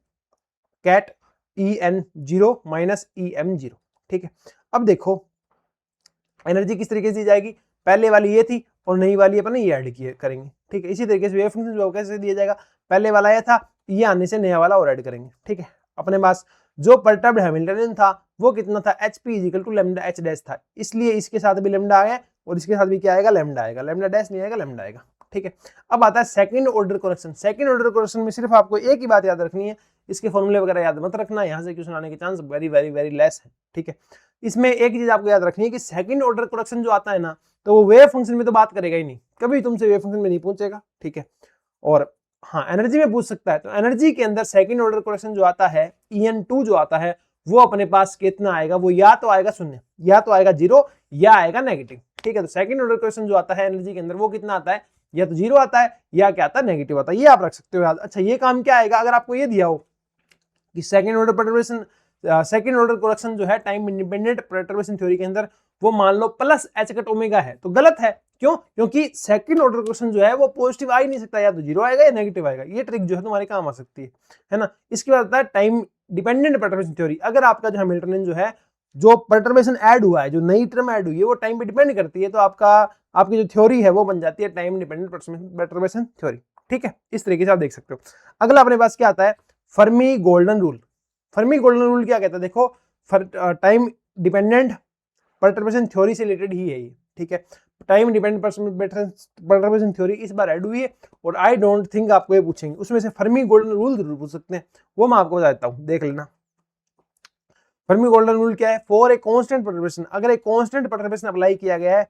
ket en0 minus em0, ठीक है। अब देखो एनर्जी किस तरीके से दी जाएगी, पहले वाली ये थी और नई वाली अपन ये ऐड किए करेंगे, ठीक है। इसी तरीके से वेव फंक्शन जो कैसे दिया जाएगा, पहले वाला ये था, ये आने से नया वाला और ऐड करेंगे, ठीक है। अपने पास जो परटर्ब्ड हैमिल्टनियन था वो कितना था, hp equal to lambda h dash था, इसलिए इसके साथ भी लैम्डा आया और इसके साथ भी क्या आएगा, लैम्डा आएगा, लैम्डा डैश नहीं आएगा, लैम्डा आएगा, ठीक है। अब आता है second order correction. Second order correction में सिर्फ आपको एक ही बात याद रखनी है, इसके फॉर्मूले वगैरह याद मत रखना, यहाँ से क्वेश्चन आने के chance very very very less है, ठीक है। इसमें एक चीज आपको याद रखनी है कि सेकंड ऑर्डर करेक्शन जो आता है ना, तो वो वेव फंक्शन में तो बात करेगा ही नहीं, कभी तुमसे वेव फंक्शन में नहीं पूछेगा, ठीक है। और हाँ एनर्जी में पूछ सकता है, तो एनर्जी के अंदर सेकंड ऑर्डर करेक्शन जो आता है En2 जो आता है वो अपने पास कितना आएगा, वो या तो आएगा 0, या तो आएगा 0, या आएगा नेगेटिव, ठीक है। तो सेकंड ऑर्डर क्वेश्चन जो आता है एनर्जी के अंदर वो कितना आता है, या तो 0 आता है या क्या आता है, नेगेटिव आता है, ये आप रख सकते हो याद। अच्छा ये काम क्या आएगा, अगर आपको ये दिया हो कि second order perturbation, second order correction जो है टाइम इंडिपेंडेंट परटर्बेशन थ्योरी के अंदर वो मान लो प्लस h कट ओमेगा है, तो गलत है, क्यों, क्योंकि सेकंड ऑर्डर क्वेश्चन जो है वो पॉजिटिव आ ही नहीं सकता, या तो 0 आएगा या नेगेटिव आएगा। ये ट्रिक जो है तुम्हारे काम आ सकती है ना। इसके बाद आता है टाइम डिपेंडेंट परटर्बेशन थ्योरी। अगर आपका जो हैमिल्टनियन जो है, जो परटर्बेशन ऐड हुआ है, जो नई टर्म ऐड हुई है वो टाइम पे डिपेंड करती है, तो आपकी जो थ्योरी है वो बन जाती है टाइम डिपेंडेंट परटर्बेशन थ्योरी, ठीक है। इस तरीके से आप देख सकते हो। अगला अपने पास क्या आता है, Fermi golden rule. Fermi golden rule क्या कहता है, देखो टाइम डिपेंडेंट परटर्बेशन थ्योरी से रिलेटेड ही है ये, ठीक है। टाइम डिपेंडेंट परटर्बेशन थ्योरी इस बार ऐड हुई है और आई डोंट थिंक आपको ये पूछेंगे, उसमें से फर्मी गोल्डन रूल जरूर पूछ सकते हैं, वो मैं आपको बता देता हूँ, देख लेना। फर्मी गोल्डन रूल क्या है, फॉर ए कांस्टेंट परटर्बेशन, अगर एक कांस्टेंट परटर्बेशन अप्लाई किया गया है,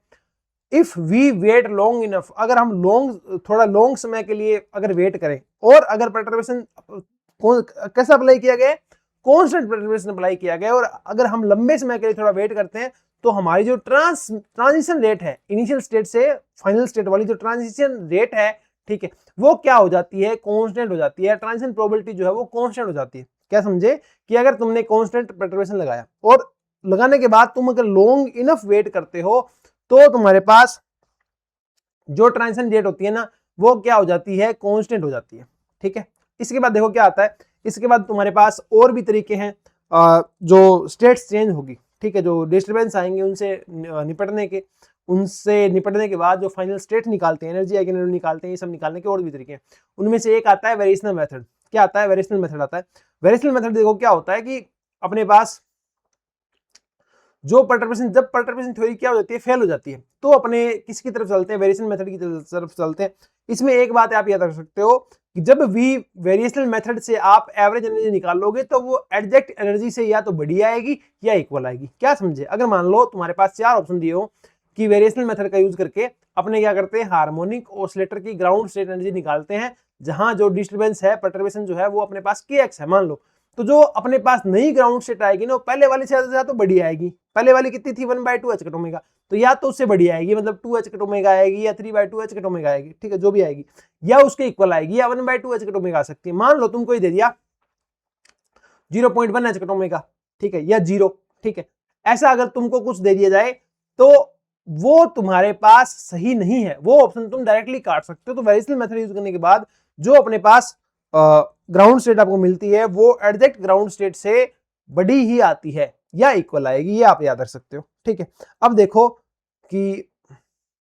if we wait long enough, अगर हम थोड़ा लॉन्ग समय के लिए अगर वेट करें, और अगर परटर्बेशन कैसा अप्लाई किया गया है, कांस्टेंट परटर्बेशन अप्लाई किया गया है, और अगर हम लंबे समय के लिए थोड़ा वेट करते हैं तो हमारी जो ट्रांजिशन रेट है, इनिशियल स्टेट से फाइनल स्टेट वाली जो ट्रांजिशन रेट है, ठीक है, वो क्या हो जाती है, कांस्टेंट हो जाती है, ट्रांजिशन प्रोबेबिलिटी जो है वो कांस्टेंट हो जाती है। क्या समझे, कि अगर तुमने कांस्टेंट परटर्बेशन लगाया और लगाने के बाद तुम अगर लॉन्ग इनफ वेट करते हो तो तुम्हारे पास जो ट्रांजिशन रेट होती है ना वो क्या हो जाती है, कांस्टेंट हो जाती है, ठीक है। इसके बाद देखो क्या आता है, इसके बाद तुम्हारे पास और भी तरीके हैं जो स्टेट्स चेंज होगी, ठीक है, जो डिस्टर्बेंस आएंगे उनसे निपटने के बाद जो फाइनल स्टेट निकालते हैं, एनर्जी आइगन वैल्यू निकालते हैं, ये सब निकालने के और भी तरीके हैं। उनमें से एक आता है वेरिएशनल मेथड। क्या आता है, वेरिएशनल मेथड आता है। वेरिएशनल मेथड देखो क्या होता है कि अपने पास जो परटर्बेशन, जब परटर्बेशन थ्योरी क्या हो जाती है, फेल हो जाती है, तो अपने किसकी तरफ चलते हैं, वेरिएशनल मेथड की तरफ चलते हैं। इसमें एक बात आप याद रख सकते हो कि जब भी वेरिएशनल मेथड से आप एवरेज एनर्जी निकालोगे तो वो एग्जैक्ट एनर्जी से या तो बड़ी आएगी या इक्वल आएगी। क्या समझे, अगर मान लो तुम्हारे पास 4 ऑप्शन दिए हो कि वेरिएशनल मेथड का यूज करके अपने क्या करते हैं, हार्मोनिक ऑसिलेटर की ग्राउंड स्टेट एनर्जी निकालते हैं, जहां जो डिस्टर्बेंस है, परटर्बेशन जो है वो अपने पास kx है मान लो, तो जो अपने पास नई ग्राउंड स्टेट आएगी ना, पहले वाली से ज्यादा तो बड़ी आएगी। पहले वाली कितनी थी, 1/2 h कट ओमेगा, तो या तो उससे बड़ी आएगी, मतलब 2 h कट ओमेगा आएगी, या 3/2 h कट ओमेगा आएगी, ठीक है, जो भी आएगी, या उसके इक्वल आएगी, या 1/2 h कट ओमेगा आ सकती है। मान लो तुमको ही दे दिया 0.1 h कट ओमेगा, ठीक है, या 0, ठीक है, ऐसा अगर तुमको कुछ दे दिया जाए तो वो तुम्हारे पास सही नहीं है, वो ऑप्शन तुम डायरेक्टली काट सकते हो। तो वेरिएशनल मेथड यूज करने के बाद जो अपने पास ग्राउंड स्टेट आपको मिलती है वो एग्जैक्ट ग्राउंड स्टेट से बड़ी ही आती है या इक्वल आएगी, ये आप याद रख सकते हो। ठीक है, अब देखो कि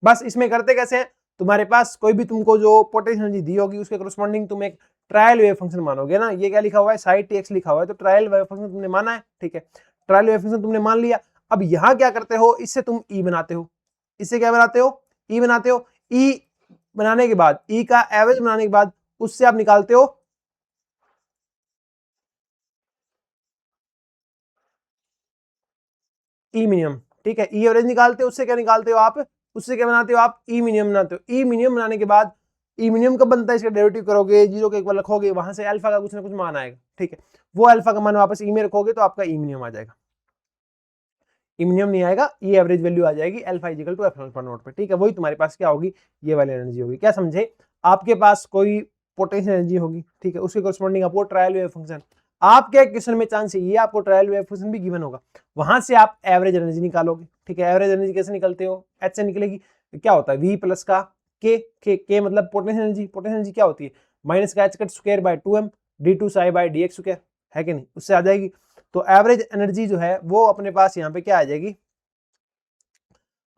बस इसमें करते कैसे हैं, तुम्हारे पास कोई भी तुमको जो पोटेंशियल एनर्जी दी होगी उसके करस्पॉन्डिंग तुम एक ट्रायल वेव फंक्शन मानोगे ना। ये क्या लिखा हुआ है, साई टी एक्स लिखा हुआ है, तो ट्रायल वेव फंक्शन तुमने माना है। ठीक है, ट्रायल वेव फंक्शन तुमने मान लिया। अब यहाँ क्या करते हो, इससे तुम ई बनाते हो, इससे क्या बनाते हो, ई बनाते हो। ई बनाने के बाद, ई का एवरेज बनाने के बाद उससे आप निकालते हो ई मिनिमम। ठीक है, ई एवरेज निकालते हो, उससे क्या निकालते हो आप, उससे क्या बनाते हो आप, ई मिनिमम बनाते हो। ई मिनिमम बनाने के बाद ई मिनिमम कब बनता है, इसका डेरिवेटिव करोगे, जीरो के इक्वल रखोगे, वहां से अल्फा का कुछ ना कुछ मान आएगा। ठीक है, वो अल्फा का मान वापस ई में रखोगे तो आपका ई मिनिमम आ जाएगा। ई मिनिमम नहीं आएगा, ई एवरेज वैल्यू आ जाएगी अल्फा इक्वल टू एप्सिलॉन पर नोट पे। ठीक है, वही तुम्हारे पास क्या होगी, ये वाली एनर्जी होगी। क्या समझे, आपके पास कोई पोटेंशियल एनर्जी होगी, ठीक है, उसके करस्पॉन्डिंग आपको ट्रायल वेव फंक्शन, आपके क्वेश्चन में चांस है ये आपको ट्रायल वेव फंक्शन भी गिवन होगा, वहां से आप एवरेज एनर्जी निकालोगे। ठीक है, एवरेज एनर्जी कैसे निकलते हो, एच से निकलेगी, तो क्या होता है वी प्लस का के मतलब पोटेंशियल एनर्जी। पोटेंशियल एनर्जी क्या होती है, माइनस का h cut square by 2m d2 psi by dx square, है कि नहीं, उससे आ जाएगी। तो एवरेज एनर्जी जो है वो अपने पास यहाँ पे क्या आ जाएगी,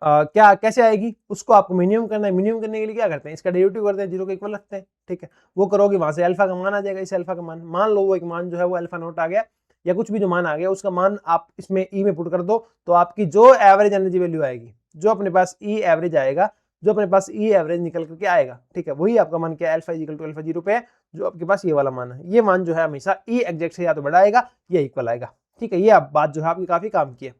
क्या कैसे आएगी, उसको आपको मिनिमम करना है। मिनिमम करने के लिए क्या करते हैं, इसका डेरिवेटिव करते हैं, जीरो के इक्वल रखते हैं। ठीक है, वो करोगे, वहां से अल्फा का मान आ जाएगा, इस अल्फा का मान लो वो एक मान जो है वो अल्फा नोट आ गया या कुछ भी जो मान आ गया, उसका मान आप इसमें ई में पुट कर दो, तो आपकी जो एवरेज एनर्जी वैल्यू आएगी, जो अपने पास ई एवरेज आएगा, जो अपने पास ई एवरेज निकल करके आएगा, ठीक है, वही आपका मान क्या है, alpha equal to alpha zero पे है, जो आपके पास ये वाला मान है। ये मान जो है हमेशा ई एग्जैक्ट से या तो बड़ा आएगा या इक्वल आएगा। ठीक है, ये आप बात जो है आपकी काफी काम की है।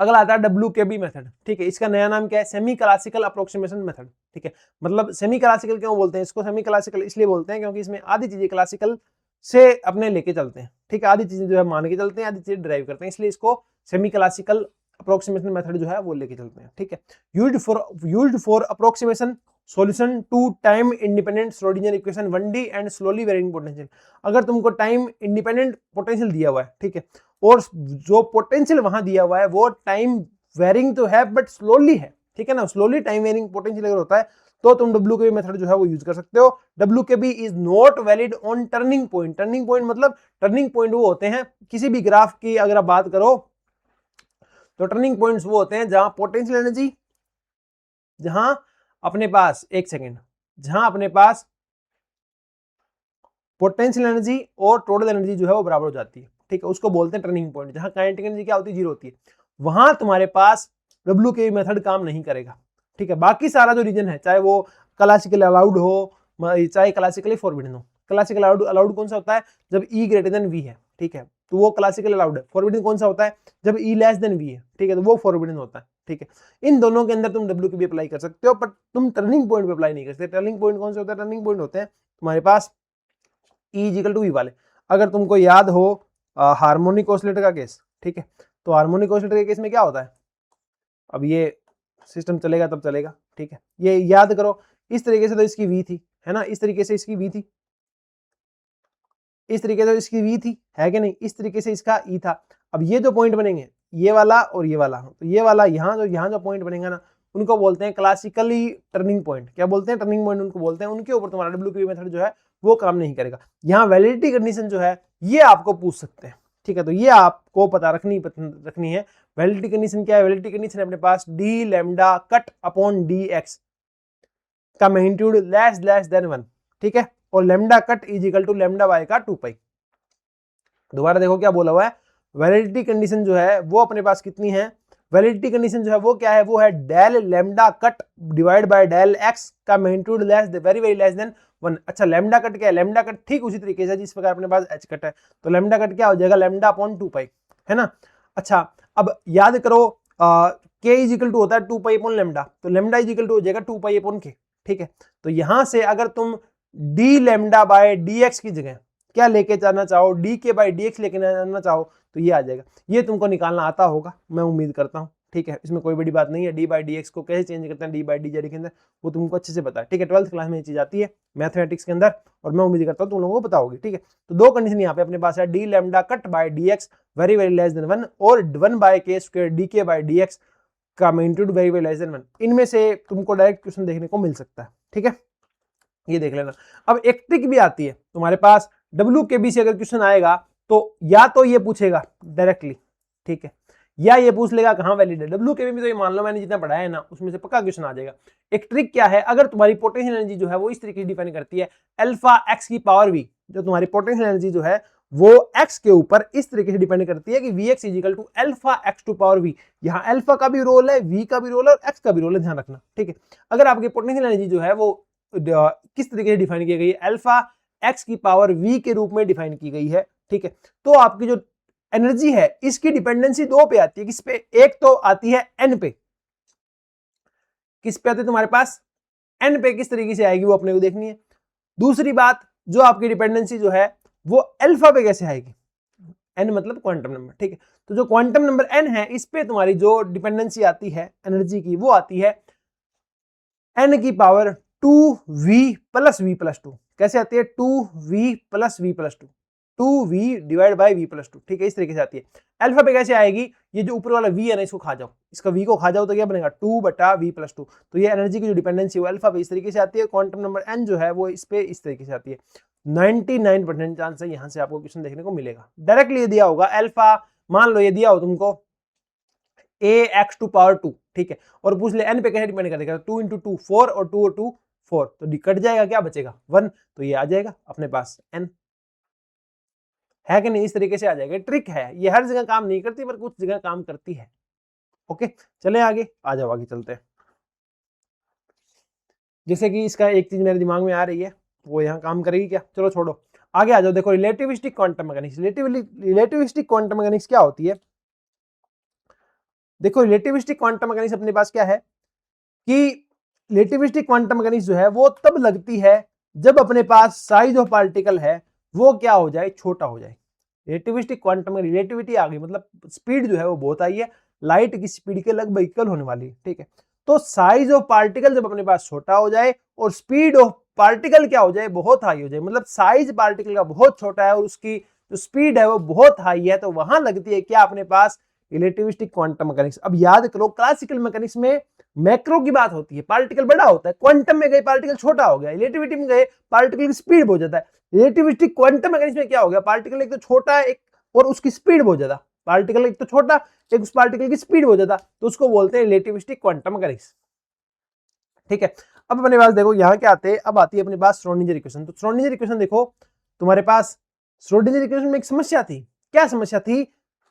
अगला आता है WKB मेथड। ठीक है, इसका नया नाम क्या है, सेमी क्लासिकल अप्रोक्सीमेशन मेथड। ठीक है, मतलब सेमी क्लासिकल क्यों बोलते हैं इसको, सेमी क्लासिकल इसलिए बोलते हैं क्योंकि इसमें आधी चीजें क्लासिकल से अपने लेके चलते हैं। ठीक है, आधी चीजें जो है मान के चलते हैं, आधी चीजें ड्राइव करते हैं, इसलिए इसको सेमी क्लासिकल अप्रोक्सीमेशन मेथड जो है वो लेके चलते हैं। ठीक है, used for approximation solution to time independent Schrodinger equation 1D and slowly varying potential. अगर तुमको टाइम इंडिपेंडेंट पोटेंशियल दिया हुआ है, ठीक है, और जो पोटेंशियल वहां दिया हुआ है वो टाइम वेरिंग तो है बट स्लोली है, ठीक है ना, स्लोली टाइम वेरिंग पोटेंशियल अगर होता है तो तुम WKB मेथड जो है वो यूज कर सकते हो। WKB is not valid on turning point. Turning point मतलब टर्निंग पॉइंट वो होते हैं किसी भी ग्राफ की अगर आप बात करो तो टर्निंग पॉइंट्स वो होते हैं जहां पोटेंशियल एनर्जी, जहां अपने पास एक सेकेंड, जहां अपने पास पोटेंशियल एनर्जी और टोटल एनर्जी जो है वो बराबर हो जाती है। ठीक है, उसको बोलते हैं टर्निंग पॉइंट। जहां काइनेटिक एनर्जी क्या होती है, जीरो होती है, वहां तुम्हारे पास WKB मेथड काम नहीं करेगा। ठीक है, बाकी सारा जो रीजन है, चाहे वो क्लासिकल अलाउड हो, चाहे क्लासिकली फॉरबिडन हो। क्लासिकल अलाउड कौन सा होता है, जब ई ग्रेटर देन वी है। ठीक है, तो वो क्लासिकल अलाउड है। फॉरबिडन कौन सा होता है, जब ई लेस देन वी है। ठीक है, तो वो फॉरबिडन होता है। ठीक है, इन दोनों के अंदर तुम WKB अप्लाई कर सकते हो, बट तुम टर्निंग पॉइंट पे अप्लाई नहीं कर सकते। टर्निंग पॉइंट कौन से होता है, टर्निंग पॉइंट होते हैं तुम्हारे पास E इक्वल टू वी वाले। अगर तुमको याद हो हार्मोनिक ऑसिलेटर का केस, ठीक है, तो हार्मोनिक ऑसिलेटर के केस में क्या होता है, अब ये सिस्टम चलेगा तब चलेगा। ठीक है, ये याद करो, इस तरीके से तो इसकी वी थी, है ना, इस तरीके से इसकी वी थी, इस तरीके से इसकी वी थी, है कि नहीं, इस तरीके से इसका ई था। अब ये जो पॉइंट बनेंगे, ये वाला और ये वाला, तो ये वाला यहाँ जो पॉइंट बनेगा ना, उनको बोलते हैं क्लासिकली टर्निंग पॉइंट। क्या बोलते हैं, टर्निंग पॉइंट उनको बोलते हैं। उनके ऊपर तुम्हारा WKB मेथड जो है वो काम नहीं करेगा। यहाँ वैलिडिटी कंडीशन जो है ये आपको पूछ सकते हैं। ठीक है, तो ये आपको पता रखनी है। वैलिडिटी कंडीशन क्या है, वैलिडिटी कंडीशन अपने पास D lambda cut upon dx का मैग्नीट्यूड लेस देन 1। ठीक है, और lambda cut is equal to lambda by का 2 पाई। दोबारा देखो क्या बोला हुआ है, वैलिडिटी कंडीशन जो है वो अपने पास कितनी है, वैलिडिटी कंडीशन जो है वो क्या है, वो है del lambda cut divide by del x का मैग्नीट्यूड वेरी लेस देन 1। अच्छा, लैम्डा कट क्या है, लैम्डा कट ठीक उसी तरीके से जिस प्रकार अपने पास एच कट है, तो लैम्डा कट क्या हो जाएगा, लैम्डा अपॉन 2 पाई, है ना। अच्छा, अब याद करो के इज इक्वल टू होता है 2 पाई अपॉन लैम्डा, तो लैम्डा इज इक्वल टू हो जाएगा 2 पाई अपॉन के। ठीक है, तो यहां से अगर तुम D lambda by D x की जगह क्या लेके जाना चाहो, डी के बाई डी एक्स लेके जाना चाहो, तो ये आ जाएगा। ये तुमको निकालना आता होगा, मैं उम्मीद करता हूँ। ठीक है, इसमें कोई बड़ी बात नहीं है। डी बाई डी एक्स को कैसे चेंज करते हैं डी बाई डी जेड के अंदर, वो तुमको अच्छे से पता है। ठीक है, 12th क्लास में ये चीज आती है मैथमेटिक्स के अंदर, और मैं उम्मीद करता हूँ तुम लोगों को पता होगी। ठीक है, तो दो कंडीशन यहाँ पे अपने पास है, D lambda cut by D x very less than 1 और 1 बाय के स्क्वायर डी के बाई डी एक्स का मैग्नीट्यूड वेरी लेस देन 1। इनमें से तुमको डायरेक्ट क्वेश्चन देखने को मिल सकता है। ठीक है, ये देख लेना। अब एक ट्रिक भी आती है तुम्हारे पास, WKB से अगर क्वेश्चन आएगा तो या तो ये पूछेगा डायरेक्टली, ठीक है, या ये पूछ लेगा कहाँ वैलिड है। WKB में तो ये मान लो मैंने जितना पढ़ाया है ना उसमें से पक्का क्वेश्चन आ जाएगा। एक ट्रिक क्या है, अगर तुम्हारी पोटेंशियल एनर्जी जो है वो इस तरीके से डिफाइन करती है अल्फा एक्स की पावर वी, जो तुम्हारी पोटेंशियल एनर्जी जो है वो एक्स के ऊपर इस तरीके से डिपेंड करती है कि Vx equal to alpha x to power v. यहाँ अल्फा का भी रोल है, वी का भी रोल है और एक्स का भी रोल है, ध्यान रखना, ठीक है। अगर आपकी पोटेंशियल एनर्जी जो है वो किस तरीके से डिफाइन की गई है, अल्फा एक्स की पावर वी के रूप में डिफाइन की गई है, ठीक है, तो आपकी जो एनर्जी है इसकी डिपेंडेंसी दो पे आती है। किस पे? एक तो आती है एन पे। किस पे आती है तुम्हारे पास? एन पे। किस तरीके से आएगी वो अपने को देखनी है। दूसरी बात, जो आपकी डिपेंडेंसी जो है वो अल्फा पे कैसे आएगी? एन मतलब क्वांटम नंबर, ठीक है। तो जो क्वांटम नंबर एन है इस पे तुम्हारी जो डिपेंडेंसी आती है एनर्जी की वो आती है एन की power 2v plus v plus 2। कैसे आती है? 2v plus v plus 2, 2v divide by v plus 2, ठीक है, इस तरीके से आती है। अल्फा पे कैसे आएगी? ये जो ऊपर वाला v है ना इसको खा जाओ, इसका v को खा जाओ तो क्या बनेगा? 2 बटा v प्लस 2। तो ये एनर्जी की जो डिपेंडेंसी है वो अल्फा पे इस तरीके से आती है, क्वांटम नंबर n जो है वो इस पे इस तरीके से आती है। 99% चांस है यहां से आपको क्वेश्चन देखने को मिलेगा। डायरेक्टली ये दिया होगा अल्फा, मान लो ये दिया हो तुमको a x टू पावर 2, ठीक है, और पूछ ले n पे कैसे डिपेंड करेगा? 2 इंटू 2 4 और 2 और 2 4, तो कट जाएगा, क्या बचेगा? 1, तो ये आ जाएगा अपने पास n, है कि नहीं? इस तरीके से आ जाएगा। ट्रिक है ये, हर जगह काम नहीं करती पर कुछ जगह काम करती है। ओके, चले आगे, आ जाओ आगे चलते हैं। जैसे कि इसका एक चीज मेरे दिमाग में आ रही है, वो यहाँ काम करेगी क्या? चलो छोड़ो, आगे आ जाओ। देखो relativistic quantum mechanics. Relativistic quantum mechanics क्या होती है? देखो रिलेटिविस्टिक क्वांटम मैकेनिक्स अपने पास क्या है कि रिलेटिविस्टिक क्वांटम मैकेनिक्स जो है वो तब लगती है जब अपने पास साइज ऑफ पार्टिकल है वो क्या हो जाए? छोटा हो जाए। रिलेटिविस्टिक क्वांटम में रिलेटिविटी आ गई, मतलब स्पीड जो है वो बहुत आई है, लाइट की स्पीड के लगभग इक्वल होने वाली है, ठीक है। तो साइज ऑफ पार्टिकल जब अपने पास छोटा हो जाए और स्पीड ऑफ पार्टिकल क्या हो जाए? बहुत हाई हो जाए, मतलब साइज पार्टिकल का बहुत छोटा है और उसकी जो स्पीड है वो बहुत हाई है, तो वहां लगती है क्या अपने पास? Relativistic quantum mechanics. अब याद करो क्लासिकल मैकेनिक्स में मैक्रो की बात होती है, पार्टिकल बड़ा होता है, क्वांटम में गए पार्टिकल छोटा हो गया, रिलेटिविटी में गए पार्टिकल की स्पीड बहुत ज्यादा है। रिलेटिविस्टिक क्वांटम मैकेनिक्स में क्या हो गया? पार्टिकल एक तो छोटा है एक और उसकी स्पीड बहुत ज्यादा, पार्टिकल एक तो छोटा एक उस पार्टिकल की स्पीड बहुत ज्यादा, तो उसको बोलते हैं रिलेटिविस्टिक क्वांटम मैकेनिक्स, ठीक है। अब अपने पास देखो यहाँ क्या आते हैं, अब आती है अपने पास श्रोडिंगर इक्वेशन। तो श्रोडिंगर इक्वेशन देखो तुम्हारे पास, श्रोडिंगर इक्वेशन में एक समस्या थी। क्या समस्या थी?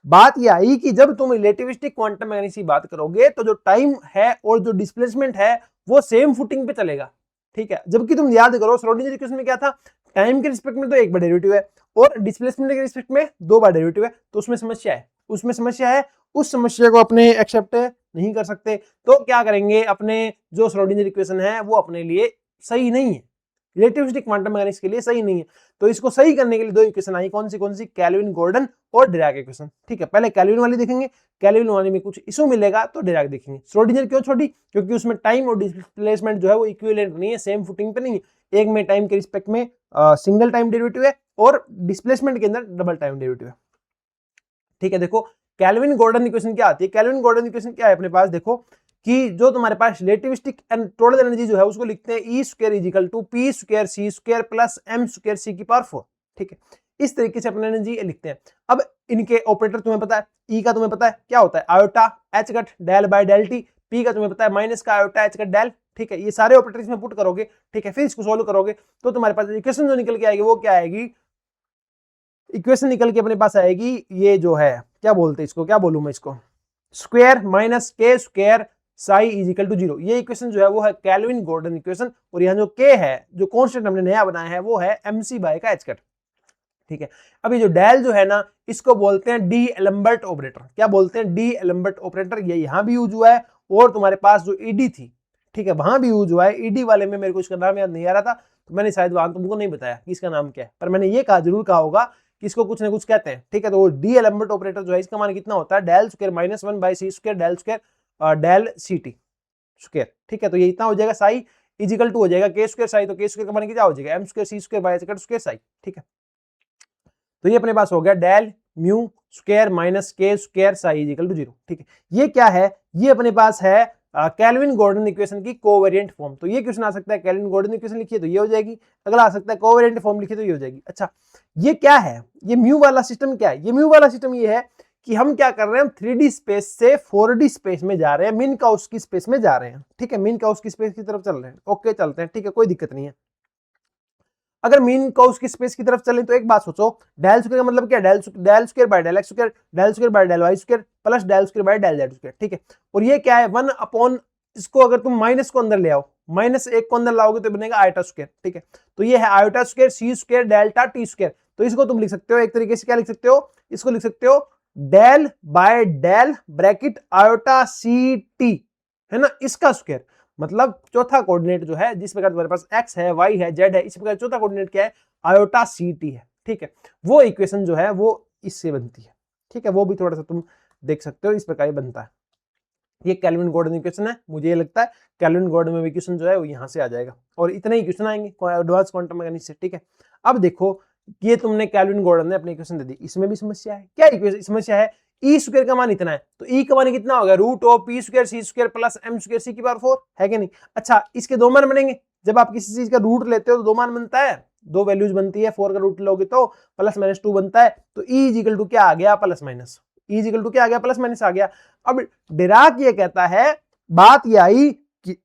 बात यह आई कि जब तुम रिलेटिविस्टिक क्वांटम मैकेनिक्स की बात करोगे तो जो टाइम है और जो डिस्प्लेसमेंट है वो सेम फुटिंग पे चलेगा, ठीक है। जबकि तुम याद करो श्रोडिंगर इक्वेशन में क्या था? टाइम के रिस्पेक्ट में तो एक बार डेरिवेटिव है और डिस्प्लेसमेंट के रिस्पेक्ट में दो बार डेरिवेटिव है, तो उसमें समस्या है, उसमें समस्या है। उस समस्या को अपने एक्सेप्ट नहीं कर सकते, तो क्या करेंगे? अपने जो श्रोडिंगर इक्वेशन है वो अपने लिए सही नहीं है, रिलेटिविस्टिक क्वांटम मैकेनिक्स के लिए सही नहीं है। तो इसको सही करने के लिए दो इक्वेशन आई, कौन सी? केल्विन गॉर्डन और डिराक इक्वेशन, ठीक है। पहले केल्विन वाली देखेंगे, केल्विन वाली में कुछ इशू मिलेगा तो डिराक देखेंगे। श्रोडिंगर क्यों छोड़ी? क्योंकि उसमें टाइम और डिस्प्लेसमेंट जो है वो इक्विवेलेंट नहीं है, सेम फुटिंग पे नहीं है। एक में टाइम के रिस्पेक्ट में सिंगल टाइम डेरिवेटिव है और डिस्प्लेसमेंट के अंदर डबल टाइम डेरिवेटिव है, ठीक है। देखो केल्विन गॉर्डन इक्वेशन क्या आती है? केल्विन गॉर्डन इक्वेशन क्या है अपने पास? देखो कि जो तुम्हारे पास रिलेटिविस्टिक एंड टोटल एनर्जी जो है उसको लिखते हैं E square is equal to P square C square plus M square C की पावर 4, ठीक है। इस तरीके से अपने एनर्जी लिखते हैं। अब इनके ऑपरेटर तुम्हें पता है, ई का तुम्हें पता है क्या होता है? Iota h cut del by del t, p का तुम्हें पता है माइनस का आयोटा एच कट डेल, ठीक है। ये सारे ऑपरेटर इसमें पुट करोगे, ठीक है, फिर इसको सोल्व करोगे तो तुम्हारे पास इक्वेशन जो निकल के आएगी वो क्या आएगी? इक्वेशन निकल के अपने पास आएगी, ये जो है क्या बोलते हैं इसको, क्या बोलूं मैं इसको? Square minus k square psi is equal to 0। ये इक्वेशन जो है वो है केल्विन गॉर्डन इक्वेशन, और यहाँ जो के है जो कांस्टेंट हमने नया बनाया है वो है mc बाय का एच कट, ठीक है। अभी जो डेल जो है ना इसको बोलते हैं डी एलम्बर्ट ऑपरेटर। क्या बोलते हैं? D Alembert operator. ये यहाँ भी यूज हुआ है और तुम्हारे पास जो ईडी थी, ठीक है, वहां भी यूज हुआ है। ईडी वाले में मेरे को इसका नाम याद नहीं आ रहा था तो मैंने शायद वहां तुमको नहीं बताया कि इसका नाम क्या है, पर मैंने ये कहा जरूर कहा होगा कि इसको कुछ ना कुछ कहते हैं, ठीक है। तो डी एलम्बर्ट ऑपरेटर जो है इसका मान कितना होता है? Del square minus 1 by c square del square del c t square, ठीक है। तो ये इतना हो जाएगा, साई इजिकल टू हो जाएगा के स्क्वायर साई, तो के स्क्वायर का मान क्या हो जाएगा? M square C square by h cut square psi, ठीक है। तो ये अपने पास हो गया del mu square minus k square psi equal to 0, ठीक है। ये क्या है? ये अपने पास है केल्विन गॉर्डन इक्वेशन की कोवेरिएंट फॉर्म। तो ये क्वेश्चन आ सकता है, केल्विन गॉर्डन इक्वेशन लिखिए तो ये हो जाएगी, अगला आ सकता है कोवेरिएंट फॉर्म लिखिए तो ये हो जाएगी। अच्छा ये क्या है, ये म्यू वाला सिस्टम क्या है, ये म्यू वाला सिस्टम ये है कि हम क्या कर रहे हैं, हम 3D स्पेस से 4D स्पेस में जा रहे हैं, मिनकाउस की स्पेस में जा रहे हैं, ठीक है, मिनकाउस की स्पेस की तरफ चल रहे हैं, ओके चलते हैं, ठीक है, कोई दिक्कत नहीं है। अगर मिनकाउस की स्पेस की तरफ चलें तो एक बात सोचो, डेल स्क्वायर का मतलब क्या, del square by del x square, del square by del y square plus del square by del z square, ठीक है। और ये क्या है, 1 अपॉन, इसको अगर तुम माइनस को अंदर ले आओ, -1 को अंदर लाओगे तो बनेगा आयोटा स्क्वायर, ठीक है। तो ये है आयोटा स्क्वायर सी स्क्वायर डेल्टा टी स्क्वायर। तो इसको तुम लिख सकते हो एक तरीके से, क्या लिख सकते हो, इसको लिख सकते हो del by del bracket iota c t, है ना, इसका स्क्वायर। मतलब चौथा कोऑर्डिनेट जो है, जिस प्रकार तुम्हारे पास x है, y है, z है, इस प्रकार चौथा कोऑर्डिनेट क्या है, आयोटा सी टी है, ठीक है। वो इक्वेशन जो है वो इससे बनती है, ठीक है, वो भी थोड़ा सा तुम देख सकते हो, इस प्रकार बनता है। ये केल्विन गॉर्डन इक्वेशन है, मुझे ये लगता है केल्विन गॉर्डन इक्वेशन जो है वो यहाँ से आ जाएगा, और इतने ही क्वेश्चन आएंगे एडवांस क्वांटम मैकेनिक्स से, ठीक है। अब देखो ये तुमने केल्विन गॉर्डन ने अपनी इक्वेशन दे दी, इसमें भी समस्या है, क्या इक्वेशन समस्या है, ई स्क्वायर का मान इतना है, तो ई का मान कितना होगा, root of P square C square plus M square C की पावर 4 है कि नहीं। अच्छा इसके दो मान बनेंगे, जब आप किसी चीज का रूट लेते हो तो दो मान बनता है, दो वैल्यूज बनती है, 4 का रूट लोगे तो प्लस माइनस 2 बनता है, तो ई इज इक्वल टू क्या आ गया, plus minus, E is equal to क्या आ गया, प्लस माइनस आ गया। अब डिराक ये कहता है, बात ये आई कि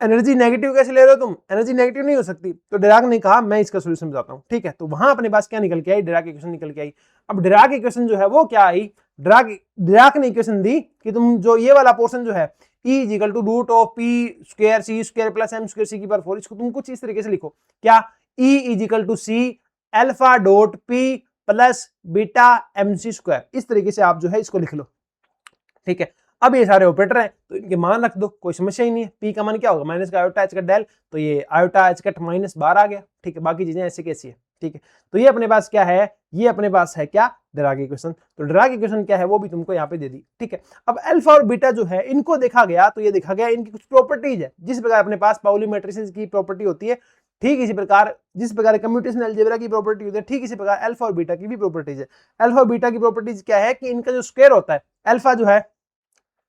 एनर्जी नेगेटिव कैसे ले रहे हो तुम, एनर्जी नेगेटिव नहीं हो सकती, तो डिराक ने कहा मैं इसका सॉल्यूशन बताता हूं, ठीक है। तो वहां अपने पास क्या निकल के आई, डिराक इक्वेशन निकल के आई। अब डिराक इक्वेशन जो है वो क्या आई, डिराक ने इक्वेशन दी कि तुम जो ये वाला पोर्शन जो है E is equal to root of P square C square plus M square C की पावर 4, इसको तुम कुछ इस तरीके से लिखो, क्या, E is equal to c alpha dot p plus beta m c square, इस तरीके से आप जो है इसको लिख लो, ठीक है। अब ये सारे ऑपरेटर हैं तो इनके मान रख दो, कोई समस्या ही नहीं है। पी का मान क्या होगा, माइनस का आयोटा एच का डेल, तो ये आयोटा एच कट माइनस 12 आ गया, ठीक है, बाकी चीजें ऐसे कैसी है, ठीक है। तो ये अपने पास क्या है, ये अपने पास है क्या, डिराक इक्वेशन। तो डिराक इक्वेशन क्या है वो भी तुमको यहाँ पे दे दी, ठीक है। अब अल्फा और बीटा जो है इनको देखा गया, तो ये देखा गया इनकी कुछ प्रॉपर्टीज है, जिस प्रकार अपने पास पाउली मैट्रिसेस की प्रॉपर्टी होती है, ठीक इसी प्रकार जिस प्रकार कम्यूटेशन अलजेब्रा की प्रॉपर्टी होती है, ठीक इसी प्रकार अल्फा और बीटा की भी प्रॉपर्टीज है। अल्फा और बीटा की प्रॉपर्टीज क्या है कि इनका जो स्क्वायर होता है, अल्फा जो है,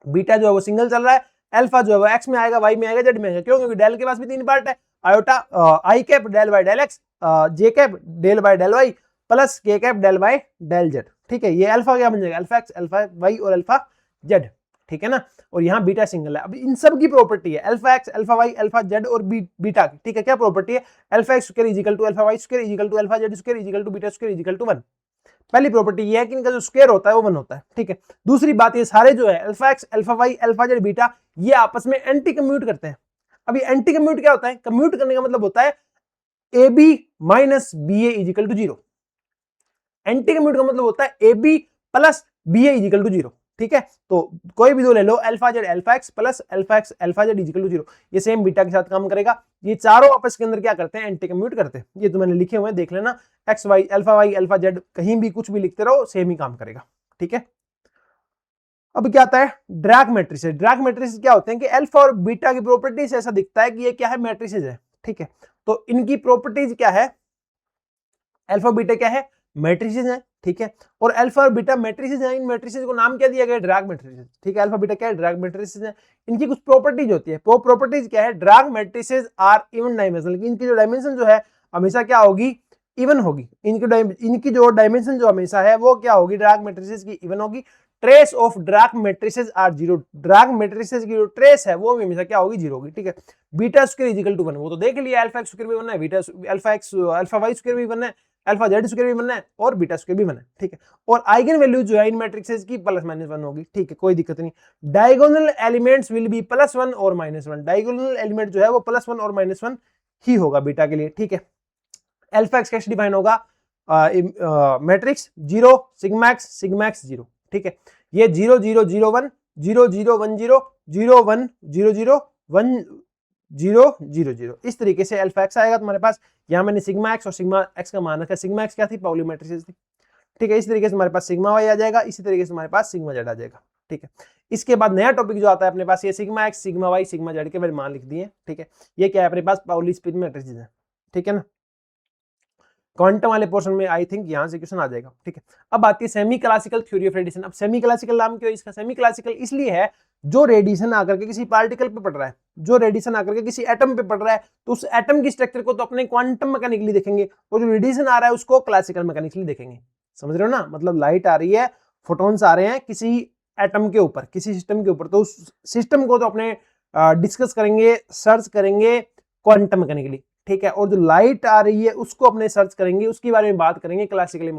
बीटा जो है वो सिंगल चल रहा है, अल्फा जो है वो एक्स में आएगा, वाई में आएगा, जेड में आएगा, क्यों, क्योंकि डेल के पास भी 3 पार्ट है, iota I cap del by del X, J cap del by del Y plus K cap del by del Z, ठीक है। ये अल्फा क्या बन जाएगा, अल्फा एक्स अल्फा वाई और अल्फा जेड, ठीक है ना। और यहाँ बीटा सिंगल है। अब इन सब की प्रॉपर्टी है alpha x alpha y alpha z और बीटा की, ठीक है। क्या प्रॉपर्टी है, alpha x square is equal to alpha y square is equal to alpha z square is equal to beta square is equal to 1। पहली property ये है कि इनका जो स्क्वायर होता है वो 1 होता है, ठीक है। दूसरी बात ये सारे जो है alpha x alpha y alpha z beta, ये आपस में एंटी कम्यूट करते हैं। अब ये एंटी कम्यूट क्या होता है, कम्यूट करने का मतलब होता है A B minus B A is equal to 0। Anticommute का मतलब होता है A B plus B A is equal to 0, ठीक है। तो कोई भी दो ले लो, alpha Z alpha X plus alpha x alpha Z is equal to 0, ये सेम बीटा के साथ काम करेगा। ये चारों आपस के अंदर क्या करते हैं, एंटी कम्यूट करते हैं। ये तो मैंने लिखे हुए हैं, देख लेना, एक्स वाई अल्फा जेड कहीं भी कुछ भी लिखते रहो, सेम ही काम करेगा, ठीक है। अब क्या आता है, ड्रैग मैट्रिसेस। ड्रैग मैट्रिसेस क्या होते हैं कि अल्फा और बीटा की प्रॉपर्टीज ऐसा दिखता है कि ये क्या है, मैट्रिसेस है, ठीक है। तो इनकी प्रॉपर्टीज क्या है, अल्फा बीटा क्या है, मैट्रिसेस है, ठीक है। और अल्फा और बीटा मैट्रिसेस हैं, इन मैट्रिसेस को नाम क्या दिया गया, ड्रैग मैट्रिसेस, ठीक है। अल्फा बीटा क्या है, ड्रैग मैट्रिसेस है। इनकी कुछ प्रॉपर्टीज होती है, वो प्रॉपर्टीज क्या है, Dirac matrices are even dimensional, इनकी जो डायमेंशन जो है हमेशा क्या होगी, इवन होगी। इनकी जो डायमेंशन जो हमेशा है वो क्या होगी, ड्रैग मैट्रिसेस की इवन होगी। Trace of Dirac matrices are 0, Dirac matrices की जो ट्रेस है वो हमेशा क्या होगी, 0 होगी, ठीक है। Beta square is equal to 1, वो तो देख लिया, अल्फा एक्स स्क्वायर भी बनना है, beta alpha x alpha y square भी बनना है, अल्फा जेड स्क्वायर भी बनना है और बीटा स्क्वायर भी बनना है, ठीक है। और आइगन वैल्यू जो है इन मैट्रिसेस की प्लस माइनस 1 होगी, ठीक है, कोई दिक्कत नहीं। डायगोनल एलिमेंट्स विल बी +1 और -1, डायगोनल एलिमेंट जो है वो +1 और -1 ही होगा बीटा के लिए, ठीक है। अल्फा एक्स कैसे डिफाइन होगा, मैट्रिक्स 0 सिग्मा एक्स 0, ठीक है। ये 0 0 0 1 0 0 1 0 0 1 0 0 1 0 0 0, इस तरीके से अल्फा एक्स आएगा तुम्हारे पास। यहाँ मैंने सिग्मा एक्स और सिग्मा एक्स का मान रखा है, सिग्मा एक्स क्या थी, पाउली मैट्रिसेस थी, ठीक है। इस तरीके से हमारे पास सिग्मा वाई आ जाएगा, इसी तरीके से हमारे पास सिग्मा जेड आ जाएगा, ठीक है। इसके बाद नया टॉपिक जो आता है अपने पास, ये sigma x sigma y sigma z के मैंने मान लिख दिए, ठीक है। ये क्या है अपने पास, पाउली स्पीड मैट्रिसेस है, ठीक है ना। क्वांटम वाले पोर्शन में आई थिंक यहां से क्वेश्चन आ जाएगा, ठीक है। अब आती है semi classical theory of radiation. अब सेमी क्लासिकल नाम क्यों इसका? सेमी क्लासिकल इसलिए है जो रेडिएशन आकर के किसी पार्टिकल पे पड़ रहा है, जो रेडिएशन आकर के किसी एटम पे पड़ रहा है, तो उस एटम की स्ट्रक्चर को तो अपने क्वांटम मैकेनिकली देखेंगे, और जो रेडिएशन आ रहा है उसको क्लासिकल मैकेनिकली देखेंगे। समझ रहे हो ना? मतलब लाइट आ रही है, फोटॉन्स आ रहे हैं किसी एटम के ऊपर, किसी सिस्टम के ऊपर, तो उस सिस्टम को तो अपने डिस्कस करेंगे, सर्च करेंगे क्वांटम मैकेनिकली, ठीक है। और जो लाइट आ रही है उसको अपने सर्च करेंगे, उसके बारे में बात करेंगे क्लासिकली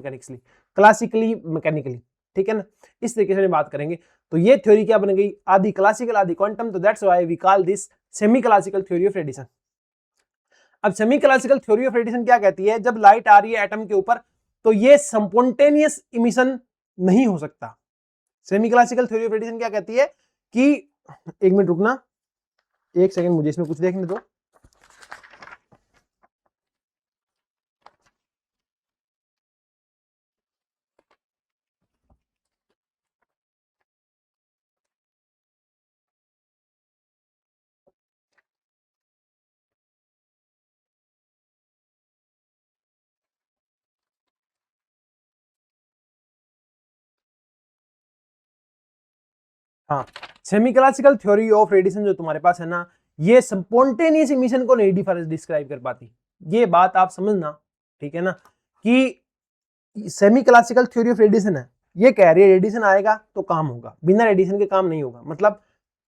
मैकेनिकली, ठीक है ना। इस तरीके से बात करेंगे। तो ये थ्योरी क्या बन गई? आधी क्लासिकल आधी क्वांटम। तो that's why we call this semi classical theory of radiation. अब semi classical theory of radiation क्या कहती है? जब लाइट आ रही है एटम के ऊपर तो ये स्पॉन्टेनियस इमिशन नहीं हो सकता। Semi classical theory of radiation क्या कहती है कि, एक मिनट रुकना, एक सेकंड मुझे इसमें कुछ देखने दो। हाँ, semi classical theory of radiation जो तुम्हारे पास है ना, ये स्पॉन्टेनियस इमिशन को नहीं डिस्क्राइब कर पाती। ये बात आप समझना, ठीक है ना, कि semi classical theory of radiation है, ये कह रही है रेडिएशन आएगा तो काम होगा, बिना रेडिएशन के काम नहीं होगा। मतलब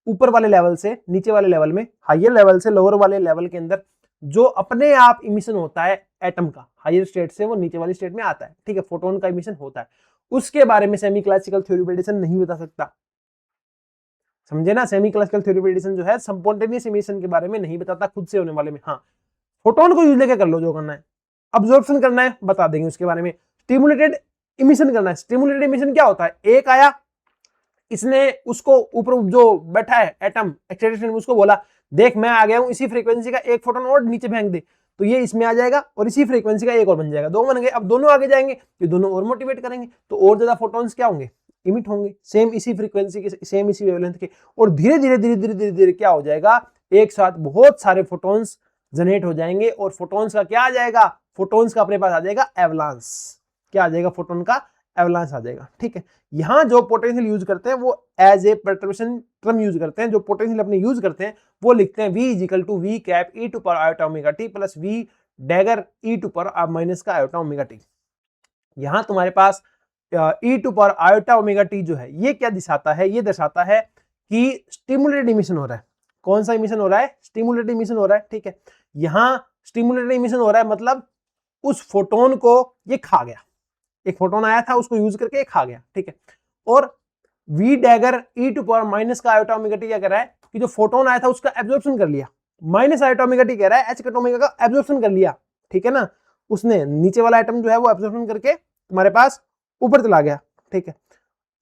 ऊपर वाले लेवल से नीचे वाले लेवल में, हायर लेवल से लोअर वाले लेवल के अंदर जो अपने आप इमिशन होता है एटम का, हायर स्टेट से वो नीचे वाली स्टेट में आता है, ठीक है, फोटोन का इमिशन होता है, उसके बारे में semi classical theory of radiation नहीं बता सकता। समझे ना? Semi classical theory of radiation जो है स्पॉन्टेनियस इमिशन के बारे में नहीं बताता, खुद से होने वाले में। हाँ, फोटोन को यूज लेके कर लो जो करना है, अब्जॉर्प्शन करना है बता देंगे उसके बारे में। स्टिमुलेटेड इमिशन करना है। स्टिमुलेटेड इमिशन क्या होता है? एक आया, इसने उसको ऊपर जो बैठा है एटम एक्साइटेशन, उसको बोला देख मैं आ गया हूं, इसी फ्रीक्वेंसी का एक फोटोन और नीचे फेंक दे, तो ये इसमें आ जाएगा और इसी फ्रीक्वेंसी का एक और बन जाएगा, दो बन गए। अब दोनों आगे जाएंगे, ये दोनों और मोटिवेट करेंगे, तो और ज्यादा फोटोन्स क्या होंगे? इमिट होंगे, सेम इसी फ्रीक्वेंसी के, सेम इसी वेवलेंथ के, और धीरे धीरे धीरे धीरे धीरे धीरे क्या हो जाएगा? एक साथ बहुत सारे फोटोन्स जनरेट हो जाएंगे, और फोटोन्स का क्या आ जाएगा? फोटोन्स का अपने पास आ जाएगा एवलांस। क्या आ जाएगा? फोटोन का एवलांस आ जाएगा, ठीक है। यहां जो पोटेंशियल यूज करते हैं वो as a perturbation term use करते हैं। जो पोटेंशियल अपने यूज करते हैं वो लिखते हैं v = v cap e to power iota omega t plus v dagger e to power minus का आयोटा ओमेगा t। यहां तुम्हारे पास e to power iota omega t जो है ये क्या दिखाता है? ये दर्शाता है कि स्टिमुलेटेड इमिशन हो रहा है। कौन सा इमिशन हो रहा है? स्टिमुलेटेड इमिशन हो रहा है, ठीक है। यहां स्टिमुलेटेड इमिशन हो रहा है मतलब उस फोटोन को ये खा गया, एक फोटोन आया था उसको यूज करके खा गया, ठीक है। और v dagger e to power minus का आयोटा ओमेगा t क्या कर रहा है कि जो फोटोन आया था उसका एब्जॉर्प्शन कर लिया, माइनस आयोटा ओमेगा t कह रहा है h कट ओमेगा का एब्जॉर्प्शन कर लिया, ठीक है ना। उसने नीचे वाला एटम जो है वो एब्जॉर्प्शन करके तुम्हारे पास ऊपर चला गया, ठीक है।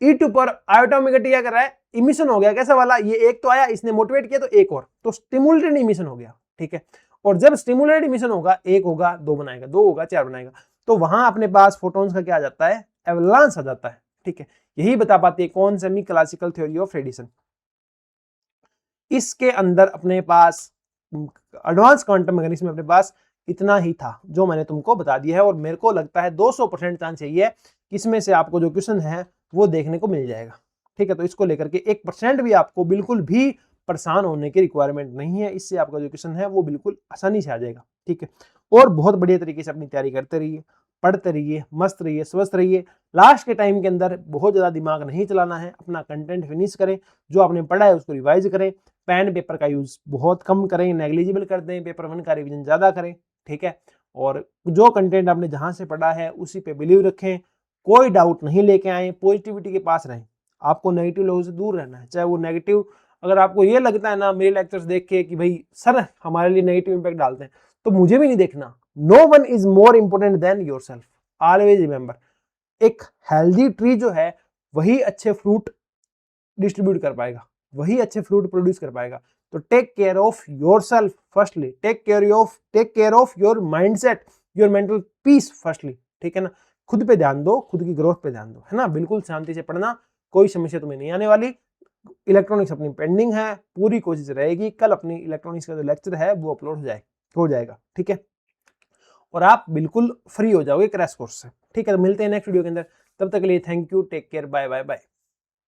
e to power iota omega t क्या कर रहा है? इमिशन हो गया, कैसा वाला? ये एक तो आया, इसने मोटिवेट किया तो एक और, तो स्टिमुलेटेड इमिशन हो गया, ठीक है। और जब स्टिमुलेटेड इमिशन होगा, एक होगा दो बनाएगा, दो होगा चार बनाएगा, तो वहां अपने पास फोटोन्स का क्या आ जाता है? एवलांस आ जाता है, ठीक है। यही बता पाती है कौन? Semi classical theory of radiation. इसके अंदर अपने पास एडवांस क्वांटम मैकेनिक्स में अपने पास इतना ही था जो मैंने तुमको बता दिया है, और मेरे को लगता है 200% चांस यही है कि इसमें से आपको जो क्वेश्चन है वो देखने को मिल जाएगा, ठीक है। तो इसको लेकर के 1% भी आपको बिल्कुल भी परेशान होने की रिक्वायरमेंट नहीं है, इससे आपका जो क्वेश्चन है वो बिल्कुल आसानी से आ जाएगा, ठीक है। और बहुत बढ़िया तरीके से अपनी तैयारी करते रहिए, पढ़ते रहिए, मस्त रहिए, स्वस्थ रहिए। लास्ट के टाइम के अंदर बहुत ज्यादा दिमाग नहीं चलाना है, अपना कंटेंट फिनिश करें, जो आपने पढ़ा है उसको रिवाइज करें, पेन पेपर का यूज बहुत कम करें, नेग्लिजिबल कर दें, पेपर 1 का रिवीजन ज्यादा करें, ठीक है। और जो कंटेंट आपने जहां से पढ़ा है उसी पे बिलीव रखें, कोई डाउट नहीं लेके आए, पॉजिटिविटी के पास रहें। आपको नेगेटिव लोगों से दूर रहना है, चाहे वो नेगेटिव, अगर आपको ये लगता है ना मेरे लेक्चर्स देख के कि भाई सर हमारे लिए नेगेटिव इंपैक्ट डालते हैं, तो मुझे भी नहीं देखना। No one is more important than yourself, always remember. एक हेल्दी ट्री जो है वही अच्छे फ्रूट डिस्ट्रीब्यूट कर पाएगा, वही अच्छे फ्रूट प्रोड्यूस कर पाएगा। तो take care of yourself firstly, take care of your mindset, your mental peace firstly, ठीक है ना। खुद पे ध्यान दो, खुद की ग्रोथ पे ध्यान दो, है ना। बिल्कुल शांति से पढ़ना, कोई समस्या तुम्हें नहीं आने वाली। इलेक्ट्रॉनिक्स अपनी पेंडिंग है, पूरी कोशिश रहेगी कल अपनी इलेक्ट्रॉनिक्स का जो लेक्चर है वो अपलोड हो जाएगा, ठीक है। और आप बिल्कुल फ्री हो जाओगे क्रैश कोर्स से। ठीक है, तो मिलते हैं नेक्स्ट वीडियो के अंदर, तब तक के लिए thank you, take care, bye bye bye.